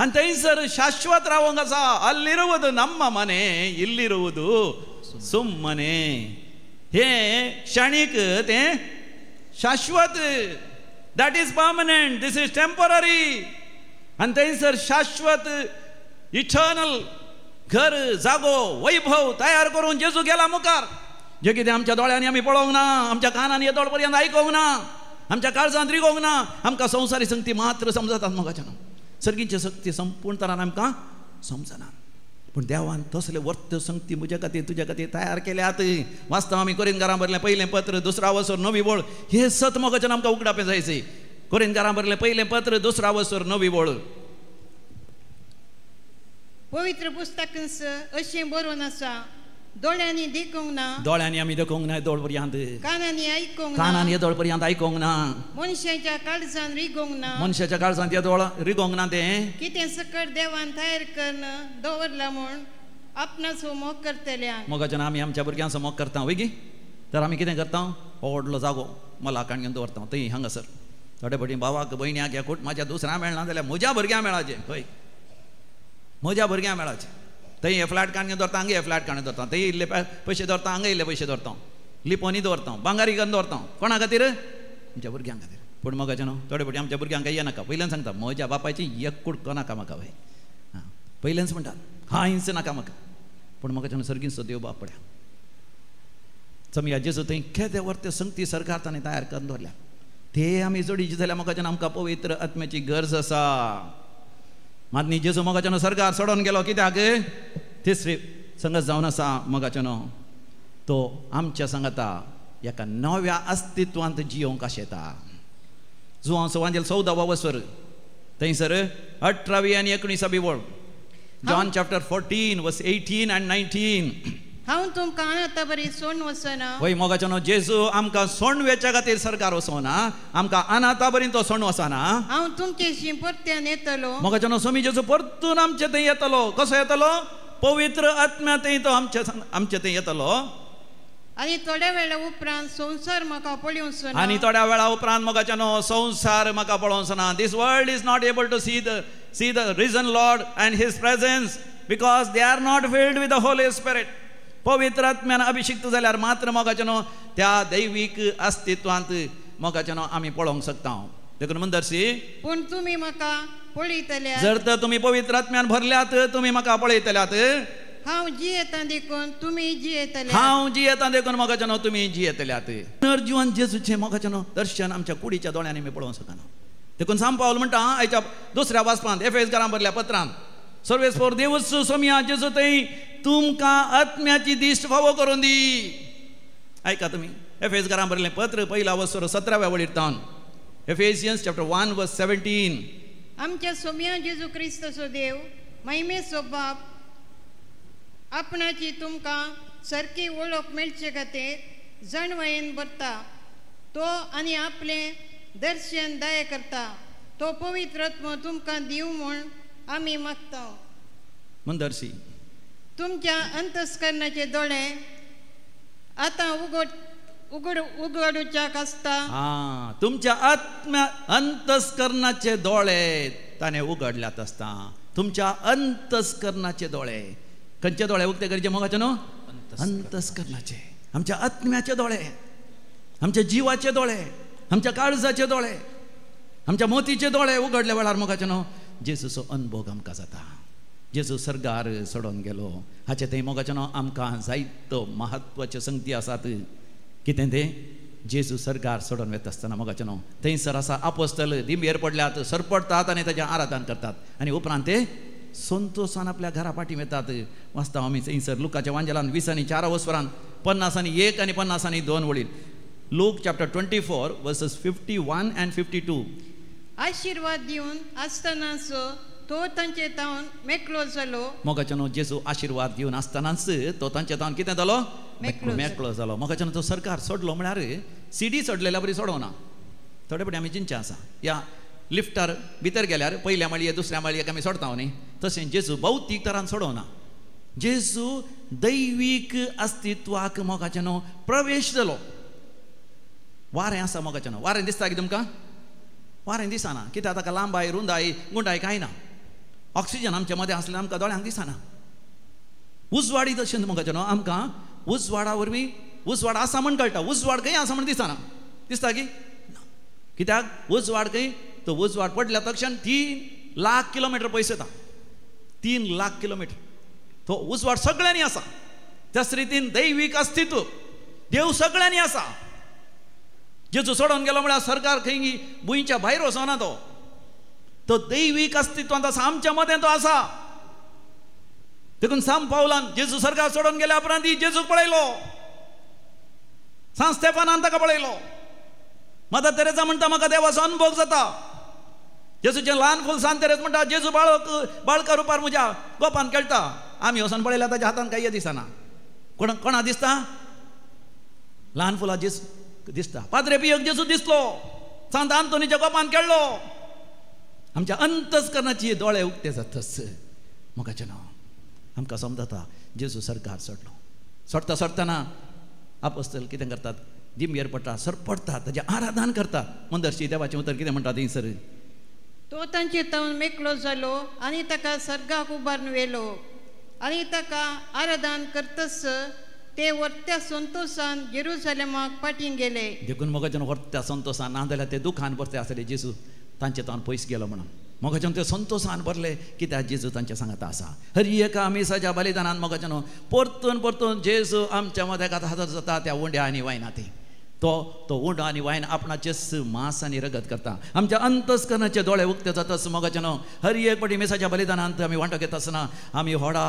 आनी थंयसर शाश्वत रावोंक आसा अल्लिरुवुदु नम्म मने इल्लिरुवुदु सुಮ್ಮನೆ हे क्षणिक तें शाश्वत that is permanent this is temporary आनी थंयसर शाश्वत इटर्नल घर जागो वैभव तयार करून जेजू गेला मुखार जे कितें आमच्या दोळ्यांनी आमी पळोवंक ना आमच्या कानांनी येदोळ पर्यंत आयकोंक ना आमच्या काळजांत रिगोवंक ना आमकां संवसारी संगती मात्र समजतात मोगाच्या सर्गींची शक्ती संपूर्ण तरान आमकां समजना पूण देवान तसले वर्त संगती म्हज्या खातीर तुज्या खातीर तयार केल्यात वास्तव आमी कोरिंथकारां बरयलें पयलें पत्र दुसरा वसर 9वी वळ हे सत मोगाच्यान आमकां उगडावपें जायचें कोरिंथकारां बरयलें पयलें पत्र दुसरा वसर 9वी वळ पवित्र पुस्तकांत अशें बरोवन आसा दोळ्यांनी देखूंक ना दोळ्यांनी आमी देखूंक ना येदोळ पर्यंत कानांनी आयकोंक ना कानांनी येदोळ पर्यंत आयकोंक ना मनशाच्या काळजांत रिगोंक ना मनशाच्या काळजांत येदोळ रिगोंक ना तें कितें सकट देवान तयार करून दवरला म्हूण आपणाचो मोग करतल्यांक मोगाच्यान आमी आमच्या भुरग्यांचो मोग करता वय गी तर आमी कितें करता व्हडलो जागो मलाकान घेवन दवरता थंय हांगासर थोडे फावटी भावाक भयण्याक एकूट म्हाज्या दुसऱ्या मेळना जाल्यार म्हज्या भुरग्यां मेळाचें खंय म्हज्या भुरग्यां मेळाचें थंय हे फ्लॅट काडून दवरता हांगा हे फ्लॅट काडून दवरता थंय इल्ले पयशे दवरता हांगा इल्ले पयशे दवरता लिपोनी दवरता भांगारी घालून दवरता कोणा खातीर आमच्या भुरग्यां खातीर पूण म्हाका न्हू थोडे फावटी आमच्या भुरग्यांक येनाका पयल्यान सांगता म्हज्या बापायची एक कूड नाका म्हाका वय पयल्यानच म्हणटा हांयच नाका म्हाका पूण म्हाका सर्गींचो देव बाप पड्या चमया जेजू थंय केदे वर्ते संगती सरकार ताणें तयार करून दवरल्या ते आमी जोडीचे जाल्यार म्हाका आमकां पवित्र आत्म्याची गरज आसा मातनी जेजू मोगाच्यान सरकार सोडून गेलो कित्याक तिसरी संगत जावन आसा मोगाच्यान तो आमच्या सांगता एका नव्या अस्तित्वांत जियोंक आशेता जुवांचो वांजेल 14वा वसर थंयसर 18वी आनी 19वी वळ जॉन चॅप्टर 14 वर्स 18 and 19 हांव तुमकां आतां बरी सोडून वचना वय मोगाच्यान जेजू आमकां सोडवेच्या खातीर सरकार वचोना आमकां अनाथा बरी तो सोडून वचना हांव तुमचेशी परत्यान येतलो मोगाच्यान स्वामी जेजू परतून आमचे थंय येतलो कसो येतलो पवित्र आत्म्या थंय तो आमचे थंय येतलो आनी थोड्या वेळा उपरांत संवसार म्हाका पळोवंक आनी थोड्या वेळा उपरांत मोगाच्यान संवसार म्हाका पळोवंक ना this world is not able to see the risen Lord and his presence because they are not filled with the Holy Spirit पवित्र आत्म्यान अभिषिक्त जाल्यार मात्र मोगाच्यान त्या दैवीक अस्तित्वांत मोगाच्यान आमी पळोवंक शकता देखून म्हणदरशी पूण तुमी म्हाका पळयतल्यात जर तर तुमी पवित्र आत्म्यान भरल्यात तुमी म्हाका पळयतल्यात हांव जियेता देखून तुमी जियेतले हांव जियेता देखून मोगाच्यान तुमी जियेतल्यात नरजिवन जेजूचें मोगाच्यान दर्शन आमच्या कुडीच्या दोळ्यांनी आमी पळोवंक शकना देखून सांग पावल म्हणटा आयच्या दुसऱ्या वाचपांत एफेसकारां बरयल्या पत्रांत सर्वेस्पोर देवूच सोम्या जेजू थंय तुमकां आत्म्याची दिश्ट फावो करून दी ऐका तुमी एफेसकारां बरयलें पत्र पयला वसर 17व्या वळीर तावन एफेसियन्स चॅप्टर 1 वर्स 17 आमच्या सोम्या जेजू क्रिस्ताचो देव महिमेचो बाप आपणाची तुमकां सारकी वळख मेळचे खातीर जणवयेन भरता तो आनी आपलें दर्शन दाय करता तो पवित्र आत्मो तुमकां दिवं म्हूण आमी मागता म्हणदरशी तुमच्या अंतस्करणाचे दोळे आतां उगडूच्याक आसता. तुमच्या अंतस्करणाचे दोळे ताणे उगडल्यात आसता. तुमच्या अंतस्करणाचे दोळे. खंयचे दोळे उक्ते करचे मोगाचे न्हू? अंतस्करणाचे. आमच्या आत्म्याचे दोळे, आमच्या जीवाचे दोळे, आमच्या काळजाचे दोळे, आमच्या मोतीचे दोळे उगडले वेळार मोगाचे न्हू जेजूचो अनुभव आमकां जाता. जेजू सर्गार सोडून गेलो हाचे थंय मोगाचे न्हू आमकां जायतो म्हत्वाच्यो संगती आसात. कितें ते? जेजू सर्गार सोडून वता आसतना मोगाचे न्हू थंयसर आसा आपोस्तल दिंबेर पडल्यात, सरपडटात आनी ताचें आराधन करतात आनी उपरांत ते संतोशान आपल्या घरा पाठी येतात. वाचता आमी थंयसर लुकाच्या वांजेलान 20:4 50 आणि 1 आणि 50 आणि 2 वळीर. Luke chapter 24 verses 51 and 52. आशीर्वाद दिवन आसतनाचो तो तांचे तावन मेकळो जालो. मोगाचे न्हू जेजू आशीर्वाद दिवन आसतनाच तो तांचे तावन कितें जालो? मेकळो जालो. मोगाचे न्हू तो सरकार सोडलो म्हळ्यार सीडी सोडलेल्या बरी सोडोना. थोडे फावटी आमी चिंचे आसा या लिफ्टार भितर गेल्यार पयल्या माळये दुसऱ्या माळयेक आमी सोडता न्ही, तशें जेजू भौतीक तरान सोडोना. जेजू दैवीक अस्तित्वाक मोगाचे न्हू प्रवेश जालो. वारें आसा मोगाचे न्हू. वारें दिसता की तुमकां? वारें दिसना. कित्याक ताका लांबाय रुंदाय गुंडाय कांय ना. ऑक्सिजन आमच्या मदें आसलें आमकां दोळ्यांक दिसना. उजवाडी तशें मोगाचे न्हू आमकां उजवाडा वरवीं उजवाड आसा म्हण कळटा. उजवाड खंय आसा म्हण दिसना. दिसता की? कित्याक उजवाड खंय तो उजवाड पडल्या तक्षण 3 लाख किलोमीटर पयस येता. 3 लाख किलोमीटर तो उजवाड सगळ्यांनी आसा. त्याच रितीन दैवीक अस्तित्व देव सगळ्यांनी आसा. जेजू सोडून गेलो म्हळ्यार सरकार खंय भुंयच्या भायर वचना. तो दैवीक अस्तित्वांत आसा. आमच्या मदें तो आसा. देखून सांत पावलान जेजू सरकार सोडून गेल्या उपरांत जेजूक पळयलो. सांत स्तेफानान ताका पळयलो. मदर तेरेसा म्हणटा म्हाका देवाचो अनुभव जाता. जेजूचें ल्हान फूल सांत तेरेस म्हणटा जेजू बाळका रुपार म्हज्या गोपान खेळटा. आमी वचोन पळयल्या ताच्या हातान कांय दिसना. कोणा दिसता? ल्हान फुला जेजू दिसता. पाद्रे पियोक जेजू दिसलो. सांत आंतोनीच्या गोपान खेळ्ळो. आमच्या अंतस्करणाचे दोळे उक्ते जातच मोगाचें नांव आमकां समजता. जेजू सरकार सोडलो. सोडतना आपोस्तल कितें करतात? दिंबेर पडटा, सरपडतात, ताचें आराधन करतात. मंदरशी देवाचें उतर कितें म्हणटा थंयसर? तो तांचे तावन मेकळो जालो आनी ताका सर्गाक उबारून व्हेलो आनी ताका आराधन करतस ते वर्त्या संतोशान जेरुसलेमाक पाटीन गेले. देखून मोगाच्यान वर्त्या संतोशान ना जाल्यार ते दुखान भरते आसले. जेजू तांचे तावन पयस गेलो म्हणून मोगाच्यान ते संतोशान भरले कित्याक जेजू तांच्या सांगात आसा. हरी एका आमिसाच्या बलिदानान मोगाच्यान परतून जेजू आमच्या मदें हजर जाता. त्या उंड्या आनी वायनात तो उंड आनी वायन आपणाचेच मांस आनी रगत करता. आमच्या अंतस्करणाचे दोळे उक्ते जाताच मोगाच्यान हरी एक पाटी मेसाच्या बलिदानांत आमी वांटो घेता आसतना आमी व्हडा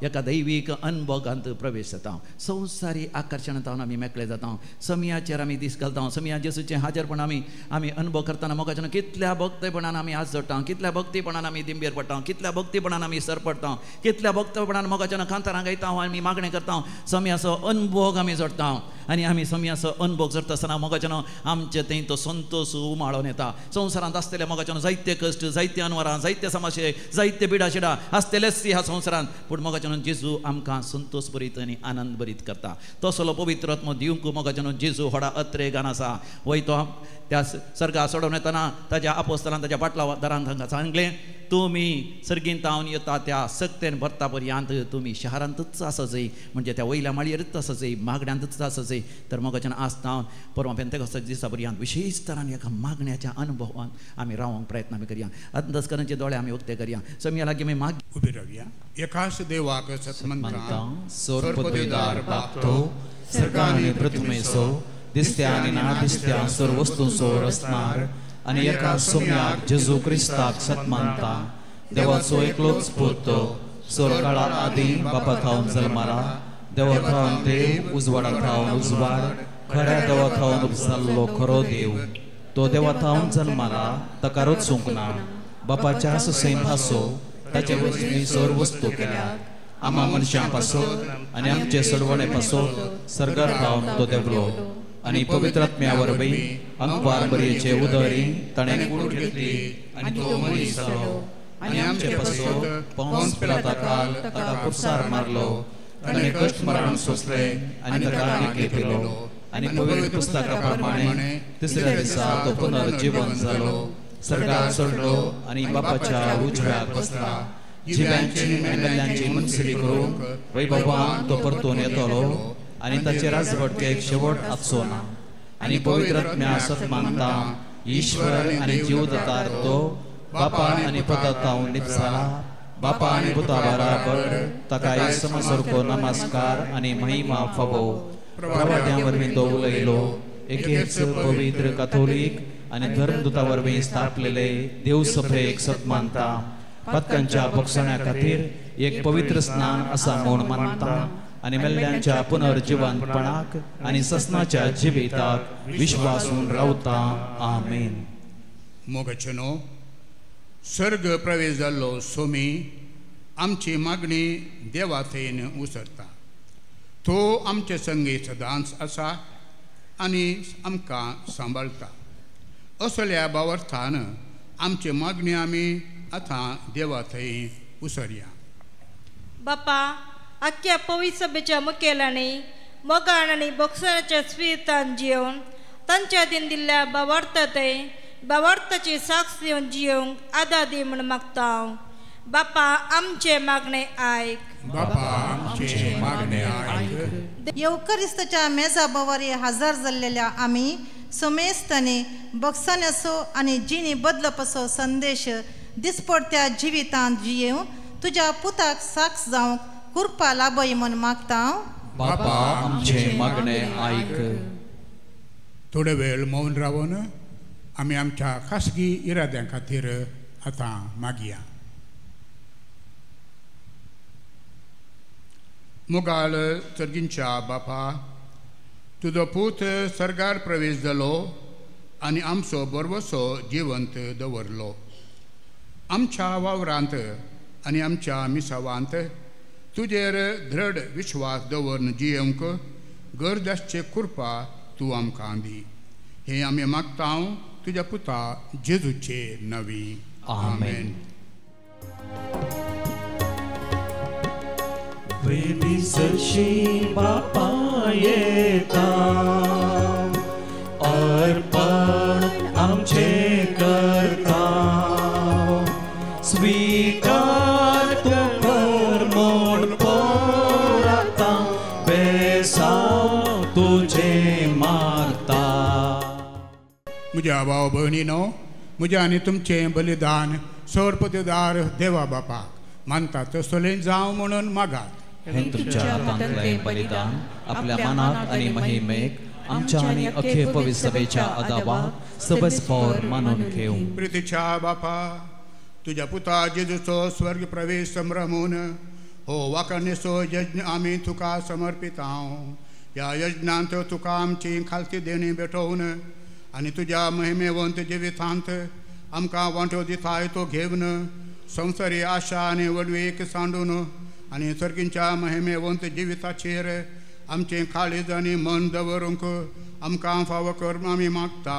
एका दैवीक अनुभवांत प्रवेश जाता. संवसारी आकर्शणांत आमी मेकळे जाता. समियाचेर आमी दीस घालता. समिया जेजूचें हाजरपण आमी अनुभव करतना मोगाच्यान कितल्या भक्तीपणान आमी आज जोडटा. कितल्या भक्तीपणान आमी दिंबेर पडटा. कितल्या भक्तीपणान आमी सर पडटा. कितल्या भक्तीपणान मोगाच्यान कांतारां गायता आमी मागणें करता. समियाचो अनुभव आमी जोडटा आनी आमी समियाचो अनुभव जोडटा आसतना मोगाच्यान आमचे थंय तो संतोश उमाळोन येता. संवसारांत आसतले मोगाच्यान जायते कश्ट, जायते अनवरां, जायते समाशे, जायते बिडाशिडा आसतलेच ह्या संवसारांत. पूण मोगाच्यान जेजू आमकां संतोष भरीत आनी आनंद भरीत करता. तसलो पवित्र आत्मो दिवंक मोगाच्यान जेजू व्हडा अत्रेगान आसा. वयतो त्या सर्गा सोडून येतना ताच्या आपोस्तलान ताच्या पाटलादारान तांकां सांगलें तुमी सर्गींत तावन येता त्या सक्तेन भरता पर्यंत तुमी शहरांतच आसचय. म्हणजे त्या वयल्या माळयेरच आसचय, मागण्यांतच आसचय. तर मोगाच्यान आसता परवा पेंतेकोस्ताच्या दिसा पर्यंत विशेश तरान एका मागण्याच्या अनुभवान आमी रावंक प्रयत्न आमी करया. अंतस्करणाचे दोळे आमी उक्ते करया. समिया लागीं आमी माग उबी रावया. एकाच देवाक सत्मंता सोरपदेदार बापतो सर्गानी प्रथमेसो दिसत्या आनी ना दिसत्या सोर वस्तूंचो रचणार आनी एका सोम्याक जेजू क्रिस्ताक सत्मानता. देवाचो एकलोच पुतो सोर काळात आदी बापा थावन जल्माला. देवा थावन देव उजवाडा थावन उजवाड खऱ्या देवा थावन उपसाल्लो खरो देव. तो देवा थावन जल्माला ताका रचूंक ना. बापाच्या सैम भासो ताचे वचनी सोर वस्तू केल्यात. आम्हा मनशां पासोन आनी आमचे सडवणे पासोन सर्गार थावन तो देवलो आनी पवित्र आत्म्या वरवीं अंकवार बरयेचे उदरी ताणें कूड घेतली आनी तो मनीस जालो. आनी आमचे पासोन पोंस पिलाता काल ताका कुरसार मारलो. ताणें कश्ट मरण सोंसले आनी ताका आनी केलो. आणि पवित्र पुस्तकाप्रमाणे तिसऱ्या दिसा तो पुनर्जीवन जालो, सर्गार चडलो आणि बापाच्या उजव्याक बसला. जिव्यांची मेल्ल्यांची मनसुरी करूंक वैभवान तो परतून येतलो आणि ताचे राजवट एक शेवट आसचो ना. आणि पवित्रात्म्या सत मानता ईश्वर आणि जीवदाता तो बापा आणि पुतातावन निपसाला. बापा आणि पुता बराबर ताका समसरको नमस्कार आणि महिमा फावो. प्रवाद्यांवरवीं तो उलयलो, एकेच पवित्र कॅथोलिक आणि धर्मदूतावरवीं स्थापलेले देव सभेक सत मानता. पतकांच्या बक्षण्या खातीर एक पवित्र स्नान असा म्हूण मानता आणि मेल्ल्यांच्या पुनर्जीवनपणाक आणि ससनाच्या जिविताक विश्वासून रावता. आमेन. मोगचनो सर्ग प्रवेश जाल्लो सोमी आमची मागणी देवा थंयन उसरता. तो आमचे संगी सदांच आसा आनी आमकां सांबाळटा. असल्या बावर्थान आमची मागणी आमी आतां देवा थंय उसरया. बापा, आख्या पवित्र सभेच्या मुखेलांनी मोगाण आनी बक्षणाच्या स्वितान जियोवन तांच्या दिन दिल्ल्या बावार्थाची साक्ष दिवन जियोवंक आदार दी म्हूण मागता हांव. बापा, आमचे मागणे आयक. बापा, आमचे मागणे आयक. येवकरिस्ताच्या मेजा बोवारी हजर जाल्लेल्या आमी समेस्तांनी बक्षाण्याचो आनी जिणी बदलपाचो संदेश दिसपडत्या जिवितांत जियेव तुज्या पुताक साक्ष जावंक कृपा लाभय म्हूण मागता हांव. बापा, आमचे मागणे आयक. थोडे वेळ मौन रावन आमी आमच्या खासगी इराद्यां खातीर आतां मागया. मोगाल सर्गींच्या बापा, तुजो पूत सर्गार प्रवेश जालो आनी आमचो बरवसो जिवंत दवरलो. आमच्या वावरांत आनी आमच्या मिसावांत तुजेर दृढ विश्वास दवरून जियोवंक गरजेचे कृपा तूं आमकां दी. हें आमी मागता तुज्या पुता जेजूचे नवी. आमेन. वेदीसशी बापा येता, अर्पण आमचे करता. स्वीकार तू कर म्हूण पोराता, बेसांव तुजे मागता. म्हज्या भाव भयणीनो, म्हजें आनी तुमचें बलिदान सर्पतेदार देवा बापाक मानता तसलें जावं म्हणून मागात. हे तुमच्या हातांतलें बलिदान आपल्या मनाक आनी महिमेक आमच्या आनी अख्खे पवित्र सभेच्या अदावाक सबसपौर मानून घेऊ. प्रितीच्या बापा, तुज्या पुता जेजूचो स्वर्ग प्रवेश संभ्रमून हो वाकणेचो यज्ञ आमी तुका समर्पित हांव. ह्या यज्ञांत तुका आमची खालती देणी भेटोवन आनी तुज्या महिमेवंत जिवितांत आमकां वांटो दिताय तो घेवन संवसारी आशा आनी वडवीक सांडून आनी सर्गींच्या महिमेवंत जिविताचेर आमचें काळीज आनी मन दवरूंक आमकां फावो कर आमी मागता.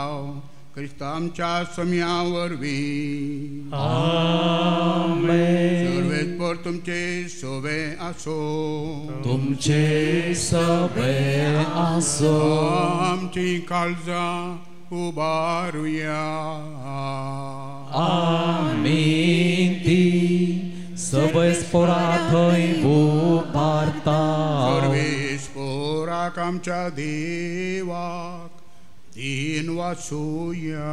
क्रिस्ता आमच्या सम्या वरवीं. आमेन. सर्वेस्पर तुमचे सोवे आसो. तुमचे सवे आसो. आमची काळजां उबारुया. आमीन. ती सबसपोरा थंय उबारता. सर्वेस्पराक आमच्या देवाक दिन वाचूया.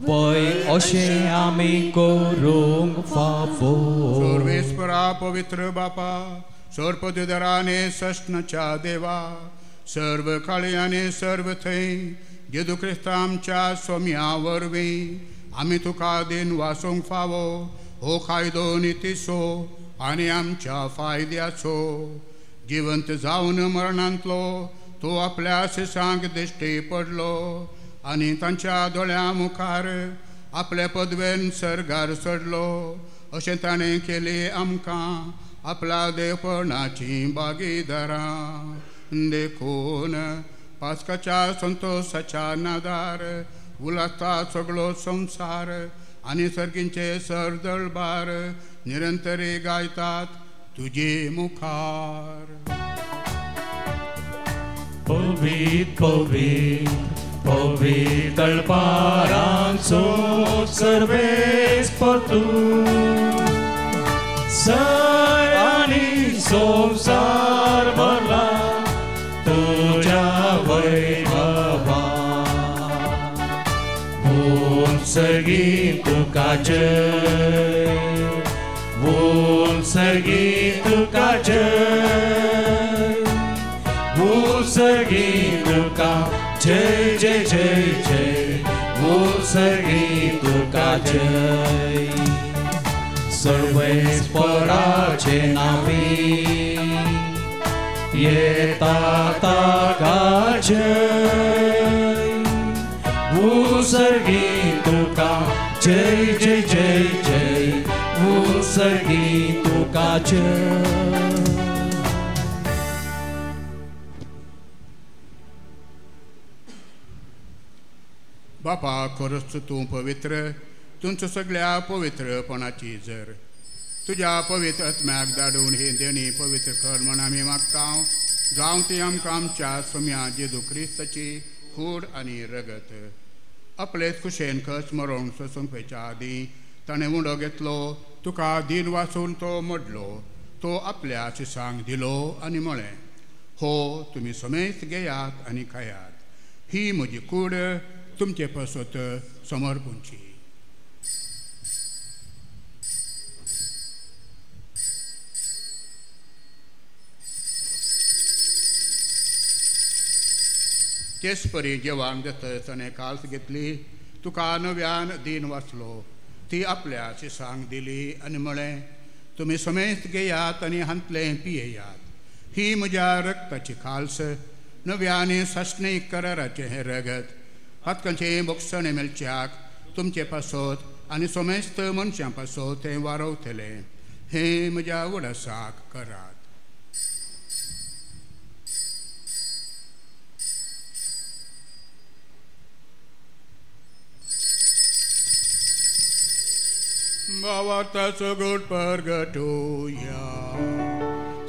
पळय अशें आमी करूंक फावो. सर्वेस्परा पवित्र बापा, सर्पतेदाराने सष्णाच्या देवा, सर्व काळी आनी सर्व थंय जेजू क्रिस्ता आमच्या सोम्या वरवीं आमी तुका दिन वाचूंक फावो. हो कायदो नितीचो आनी आमच्या फायद्याचो. जिवंत जावन मरणांतलो तो आपल्या शिसांक दिश्टी पडलो आनी तांच्या दोळ्या मुखार आपल्या पदवेन सर्गार चडलो. अशें ताणें केली आमकां आपल्या देवपणाची भागीदारां. देखून पास्काच्या संतोशाच्या नादार उलसता सगळो संवसार आनी सर्गींचे सरदळबार निरंतरी गायतात तुजे मुखार. Povit, povit, povit alparanzo serves por tu. Sărani संसार भरला तुझ्या वैभवा. Unsegi तुका जय, unsegi तुका जय, unsegi तुका जय जय जय जय, unsegi तुका जय. सर्वेश्वराचे नावी येता ताका जय. उसर्गी तुका जय जय जय जय, उसर्गी तुका जय. बापा खरंच तूं पवित्र, तुमच्या सगळ्या पवित्रपणाची जर तुझ्या पवित्र आत्म्याक धाडून हे देणी पवित्र कर म्हण आमी मागता. जावं ती आमकां आमच्या सम्या जेजू क्रिस्ताची कूड आनी रगत आपलेच कुशेन खस मरोवन सोंपेच्या आदीं ताणें उंडो घेतलो, तुका दिन वाचून तो मोडलो, तो आपल्या शिसांक दिलो आनी म्हळें, हो तुमी समेत घेयात आनी खायात, ही म्हजी कूड तुमचे पसत समर्पूंची. तेच परी जेवण घेतच ताणें काल्स घेतली, तुका नव्यान दिन वाचलो, ती आपल्या शिसांक दिली आनी म्हळें, तुमी समेत घेयात आनी हांतलें पियेयात, ही म्हज्या रक्ताची खाल्स, नव्यानी सासणी कराराचें हें रगत, हातकांचें बोगसणें मेलच्याक तुमचे पासत आनी समेस्त मनशां पासत हें वारवतलें, हें म्हज्या उडासाक करात. भावार्थाचो गोड परगटुया.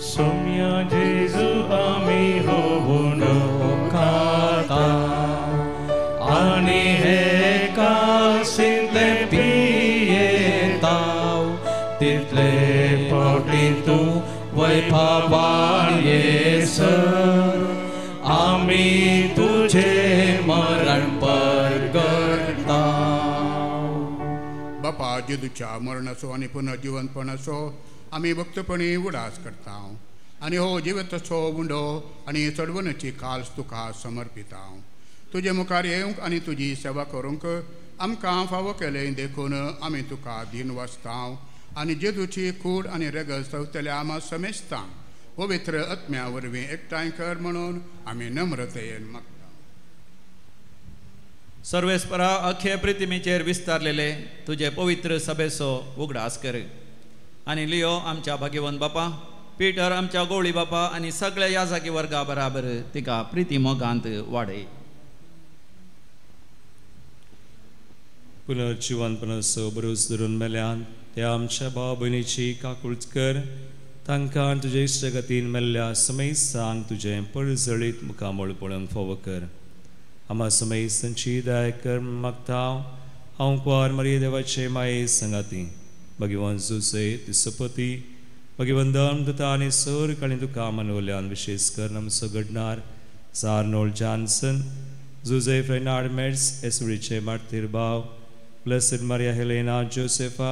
सोम्या जेजू आमी होवून खाता आनी हे कासिंतले पियेताव, तितले पोटी तूं वैभवान येस, आमी तुझे मरण परगटता. बापा जेजूच्या मरणाचो आनी पुनर्जिवनपणाचो आमी भक्तपणी उडास करता आनी हो जिवताचो उंडो आनी चडवणेची खाल्स तुका समर्पिता. तुजे मुखार येवंक आनी तुजी सेवा करूंक आमकां फावो केलें देखून आमी तुका दिन वाचता आनी जेजूची कूड आनी रगत सवतल्या आमा समेस्तांक पवित्र आत्म्या वरवीं एकठांय कर म्हणून आमी नम्रतेन मागता. सर्वेस्परा अख्खे प्रिथिवीचेर विस्तारलेले तुझे पवित्र सभेचो उगडास कर आनी लियो आमच्या भाग्यवंत बापा, पिटर आमच्या गवळी बापा आनी सगळ्या याजाकी वर्गा बराबर तिका प्रिती मोगांत वाडय. पुनर्जिवनपणाचो बरोस धरून मेल्यान त्या आमच्या भाव भयणीची काकूळट कर, तांकां तुजे इश्टगतीन मेल्ल्या समेत सांग तुजें पळजळीत मुखामोळ पळोवंक फावो कर. आमा समेत संची दया कर मागता हांव कुंवार मरिये देवाचे माये संगाती भगवंत जुसे तिसपती भगवंत दता आनी सर काळी तुका मनवल्यान विशेष कर आमचो घडणार सारनोल जॉन्सन, जुजे फ्रेनार्ड मेड्स, एसुरीचे मार्तीर भाव, ब्लेसेड मारिया हेलेना जोसेफा,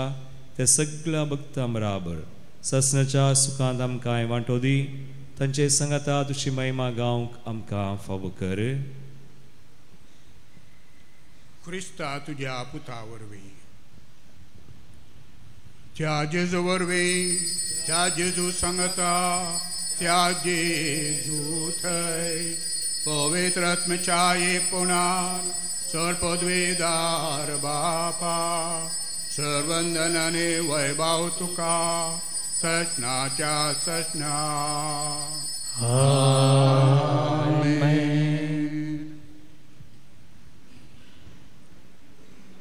ते सगळ्या भक्तां बराबर ससनाच्या सुखांत आमकां वांटो दी. तांचे संगाता तुजी महिमा गावंक आमकां फावो कर. क्रिस्ता तुझ्या पुता वरवीं, त्या जेजू वरवीं, त्या जेजू सांगता, त्या जेजू थंय पवित्र आत्म्याच्या एकपणान सरपदवेदार बापा, सर्वंदन आनी वैभव तुका ससनाच्या ससना.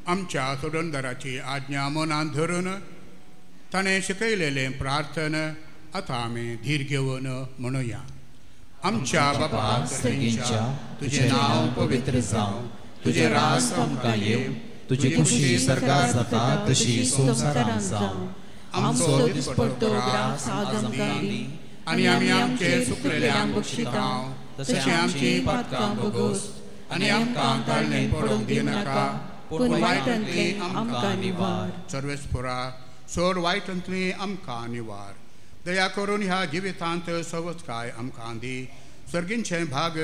आमच्या सोडणदाराची आज्ञा मनांत धरून ताणें शिकयलेलें प्रार्थन आतां आमी धीर घेवन म्हणुया. आमच्या बापा सगळींच्या तुझे नाव पवित्र जावं, तुझे रास आमकां येव, तुझी खुशी सर्गार जाता तशी संवसारांत जावं. आमचो दिसपट्टो ग्रास आज आमकां दी, आनी आमी आमचे सुकलेल्यांक बक्षितांव, तशी आमची पातकां भोगोस, आनी आमकां गाळणेंत पडूंक दिनाका, पूण वायटांतली आमकां निवार. सर्वेस्पुरा सोड वायटांतली आमकां निवार. दया करून ह्या जिवितांत सवचकाय आमकां दी. सर्गींचे भाग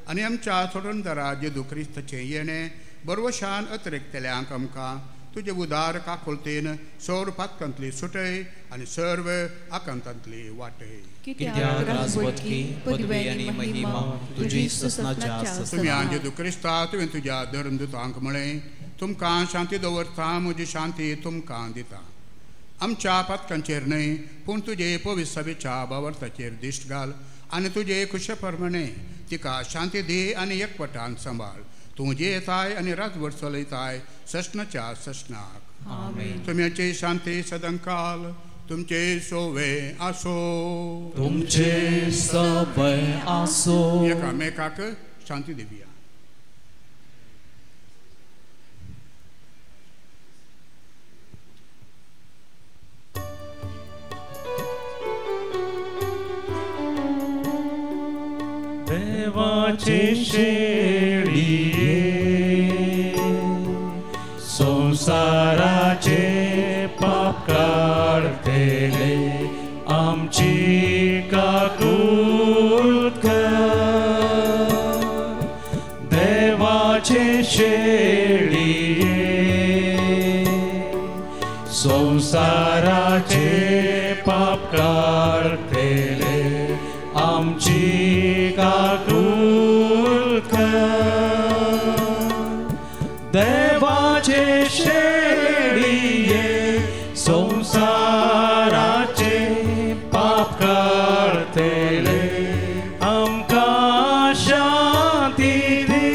आनी आमच्या सोडूनदारा जेजू क्रिस्ताचें येणें बरवशान अतिरिक्तल्यांक आमकां तुजे उदार काकुलतेन सोड पातकांतली सुटय आनी सर्व आकांतांतली वाटय. कित्याक राजवटकी पदवी आनी महिमा तुजी ससनाच्या आसात. तुमी जेजू क्रिस्ता तुवें तुज्या धर्मदुतांक म्हळें, तुमकां शांती दवरता, म्हजी शांती तुमकां दिता. आमच्या पातकांचेर न्हय पूण तुजे पवित्र सभेच्या बावर्ताचेर दिश्ट घाल आनी तुजे खुशे प्रमाणे तिका शांती दी आनी एकवटान सांबाळ. तूं जे येताय आनी राजवट चलयताय ससनाच्या ससनाक. तुमची शांती सदांकाल तुमचे सोवे आसो. तुमचे सोवे आसो. एकामेकाक शांती दिवया. देवाचे शेळिये संसाराचे पाप काढतेले आमची काकूल कर. देवाचे शेळिये संसाराचे पाप काढतेले आमची काकूल कर. देवाचे शेळिये संसाराचे पाप काढतेले आमकां शांती दी.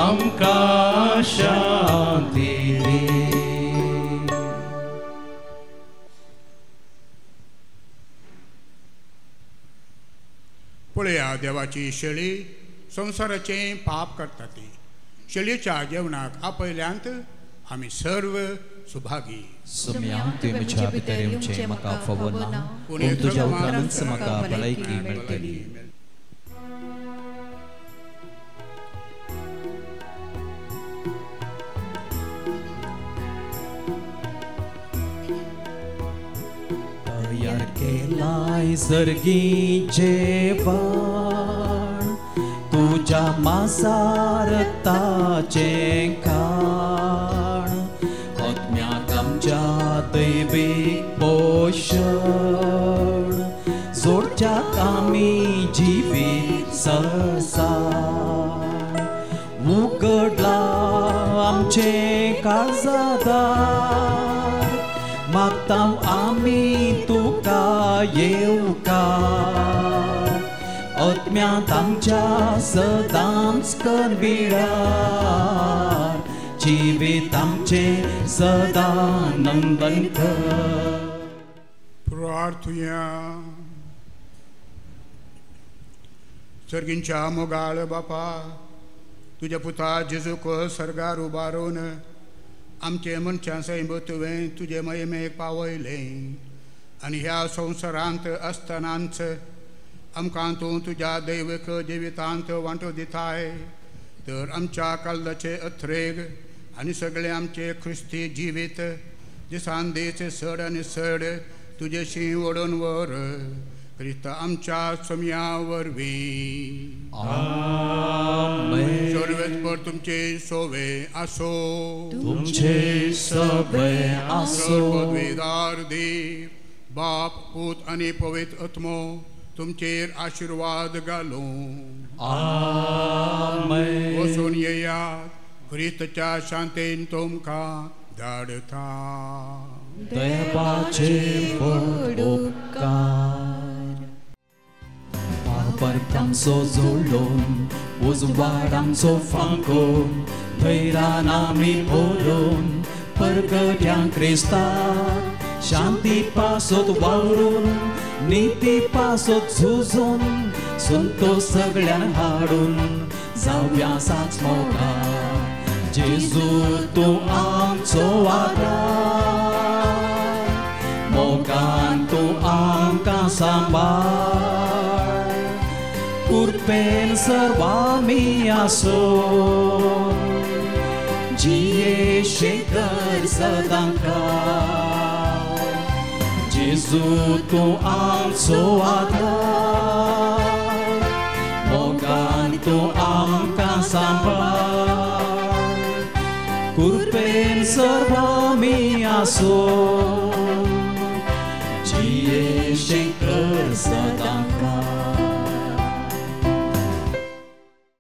आमकां शांती दी. पळया देवाची शेळी संसाराचे पाप करता ती. शेळयेच्या जेवणाक आपयल्यांत आमी सर्व सुभागी. सुम्या तुवें म्हज्या भितर येवचें म्हाका फावो ना, पूण तुज्या उतरांच म्हाका भलायकी मेळटली. तयार केलाय सर्गी जेवण तुज्या मांसा रक्ताचें खाण. आत्म्याक आमच्या दैवीक पोशण जोडच्याक आमी जिवीत सरसाण. उगडला आमचें काळजादार मागता आमी तुका येवकार. आत्म्यांत आमच्या सदांच कणबिडार जिवीत आमचे सदां नंदन कर. प्रार्थुया. सर्गींच्या मोगाळ बापा तुज्या पुता जेजूक सर्गार उबारून आमचे मनशां सैम तुवें तुजे महिमेक पावयलें आनी ह्या संवसारांत आसतनाच आमकां तूं तुज्या दैवीक जिवितांत वांटो दिताय. तर आमच्या काळजाचे अथरेग आनी सगळे आमचे ख्रिस्ती जिवीत दिसान दीस सड आनी सड तुजेशी ओडून व्हर. क्रिस्त आमच्या सम्या वरवीं. आमेन. सर्वेस्पर तुमचे सोवे आसो. तुमचे सोवे आसो. पदवीदार देव बाप पूत आनी पवित्र आत्मो तुमचेर आशीर्वाद घालूं. आमेन. वचून येयात. क्रिस्तच्या शांतेन तुमकां धाडता. देवाचे व्हड उपकार. पापांचो जोडून उजवाड आमचो फांकोन धैर्यान आमी भरून परगट्या क्रिस्ताक शांती पासत वावरून नीती पासोत झुजून सुनतो सगळ्यान हाडून जावया साच मोगा जेजू तूं आमचो आदार मोगान तूं आमकां सांबाळ कुरपेन सर्वामी आसो जिये शेखर सदांका जेजू तूं आमचो आदार मोगान तूं आमकां सांबाळ कुरपेन सर्वामी आसो जिये शेखर सदांका